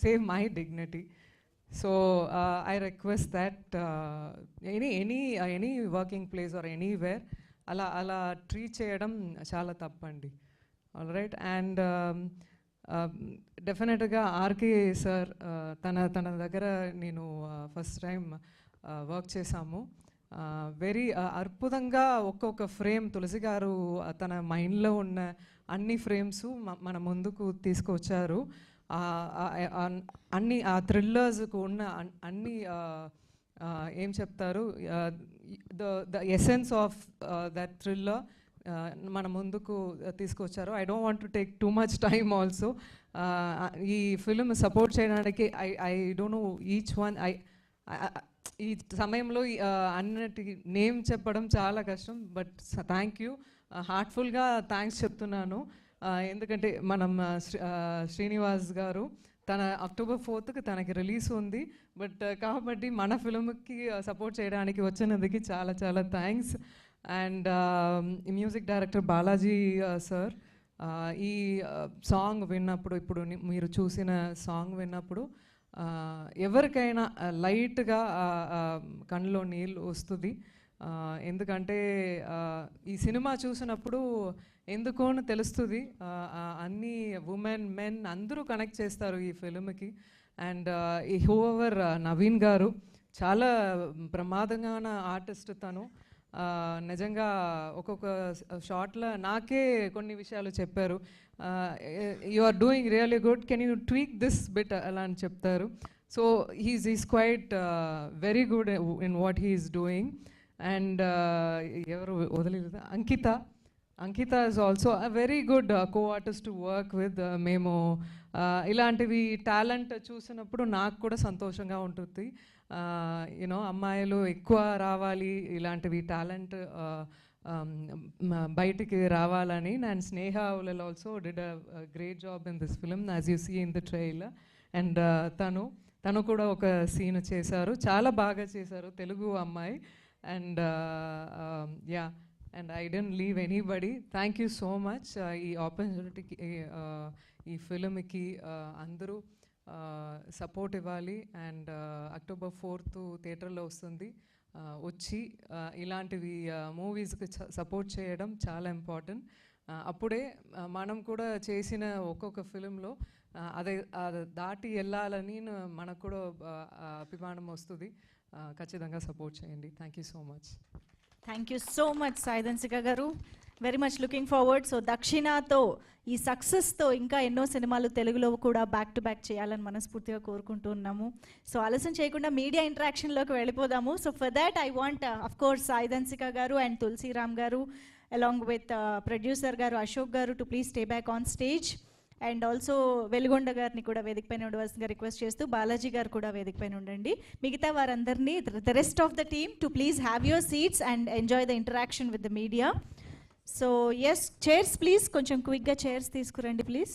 Speaker 13: save my dignity. So I request that any working place or anywhere అలా ట్రీట్ చేయడం చాలా తప్పండి. All right. అండ్ డెఫినెట్గా ఆర్కే సార్ తన దగ్గర నేను ఫస్ట్ టైం వర్క్ చేశాము. వెరీ అద్భుతంగా ఒక్కొక్క ఫ్రేమ్ తులసి గారు తన మైండ్లో ఉన్న అన్ని ఫ్రేమ్స్ మన ముందుకు తీసుకొచ్చారు. అన్ని ఆ థ్రిల్లర్స్కు ఉన్న అన్ని ఏం చెప్తారు, the essence of that thriller మన ముందుకు తీసుకొచ్చారు. I don't want to take too much time also. ఈ ఫిల్మ్ సపోర్ట్ చేయడానికి I don't know each one. ఈ సమయంలో అన్నిటి నేమ్ చెప్పడం చాలా కష్టం. బట్ థ్యాంక్ యూ, హార్ట్ఫుల్గా థ్యాంక్స్ చెప్తున్నాను. ఎందుకంటే మనం శ్రీనివాస్ గారు తన October 4th తనకి రిలీజ్ ఉంది. బట్ కాబట్టి మన ఫిల్మ్కి సపోర్ట్ చేయడానికి వచ్చినందుకు చాలా చాలా thanks. And music director Balaji sir, ఈ సాంగ్ విన్నప్పుడు, ఇప్పుడు మీరు చూసిన సాంగ్ విన్నప్పుడు ఎవరికైనా లైట్గా కళ్ళలో నీళ్ళు వస్తుంది. ఎందుకంటే ఈ సినిమా చూసినప్పుడు ఎందుకో తెలుస్తుంది, అన్ని ఉమెన్ మెన్ అందరూ కనెక్ట్ చేస్తారు ఈ ఫిల్మ్కి. అండ్ ఈ హూఎవర్ నవీన్ గారు చాలా ప్రమాదంగా ఆర్టిస్ట్. తను నిజంగా ఒక్కొక్క షాట్లో నాకే కొన్ని విషయాలు చెప్పారు. You are doing really good, can you tweak this bit అలా అని చెప్తారు. So he's quite very good in what he's doing. And ఎవరు వదిలేదు, Ankita is also a very good co-artist to work with. మేము ఇలాంటివి టాలెంట్ చూసినప్పుడు నాకు కూడా సంతోషంగా ఉంటుంది. యూనో అమ్మాయిలు ఎక్కువ రావాలి, ఇలాంటివి టాలెంట్ బయటికి రావాలని. And Sneha will also did a great job in this film as you see in the trailer. And తను కూడా ఒక సీన్ చేశారు, చాలా బాగా చేశారు, తెలుగు అమ్మాయి. And yeah, and I don't leave anybody. Thank you so much. ఈ ఆపర్చునిటీకి, ఈ ఫిల్మ్కి అందరూ సపోర్ట్ ఇవ్వాలి. అండ్ October 4th థియేటర్లో వస్తుంది. వచ్చి ఇలాంటివి మూవీస్కి సపోర్ట్ చేయడం చాలా ఇంపార్టెంట్. అప్పుడే మనం కూడా చేసిన ఒక్కొక్క ఫిలింలో అది దాటి వెళ్ళాలని మనకు కూడా అభిమానం వస్తుంది. ఖచ్చితంగా సపోర్ట్ చేయండి. Thank you so much.
Speaker 2: Thank you so much Saidhanshika garu. Very much looking forward. So దక్షిణతో ఈ సక్సెస్తో ఇంకా ఎన్నో సినిమాలు తెలుగులో కూడా బ్యాక్ టు బ్యాక్ చేయాలని మనస్ఫూర్తిగా కోరుకుంటూ ఉన్నాము. సో ఆలస్యం చేయకుండా మీడియా ఇంటరాక్షన్లోకి వెళ్ళిపోదాము. So for that I want of course Saidhanshika garu and Tulsiram గారు అలాంగ్ విత్ ప్రొడ్యూసర్ గారు Ashok garu to please stay back on stage. And also Veligonda గారిని కూడా వేదిక పైన ఉండవలసిందిగా రిక్వెస్ట్ చేస్తూ బాలాజీ గారు కూడా వేదిక పైన ఉండండి. మిగతా వారందరినీ the rest of the team to please have your seats and enjoy the interaction with the media. So yes, chairs please, కొంచెం క్విక్గా చైర్స్ తీసుకురండి ప్లీజ్.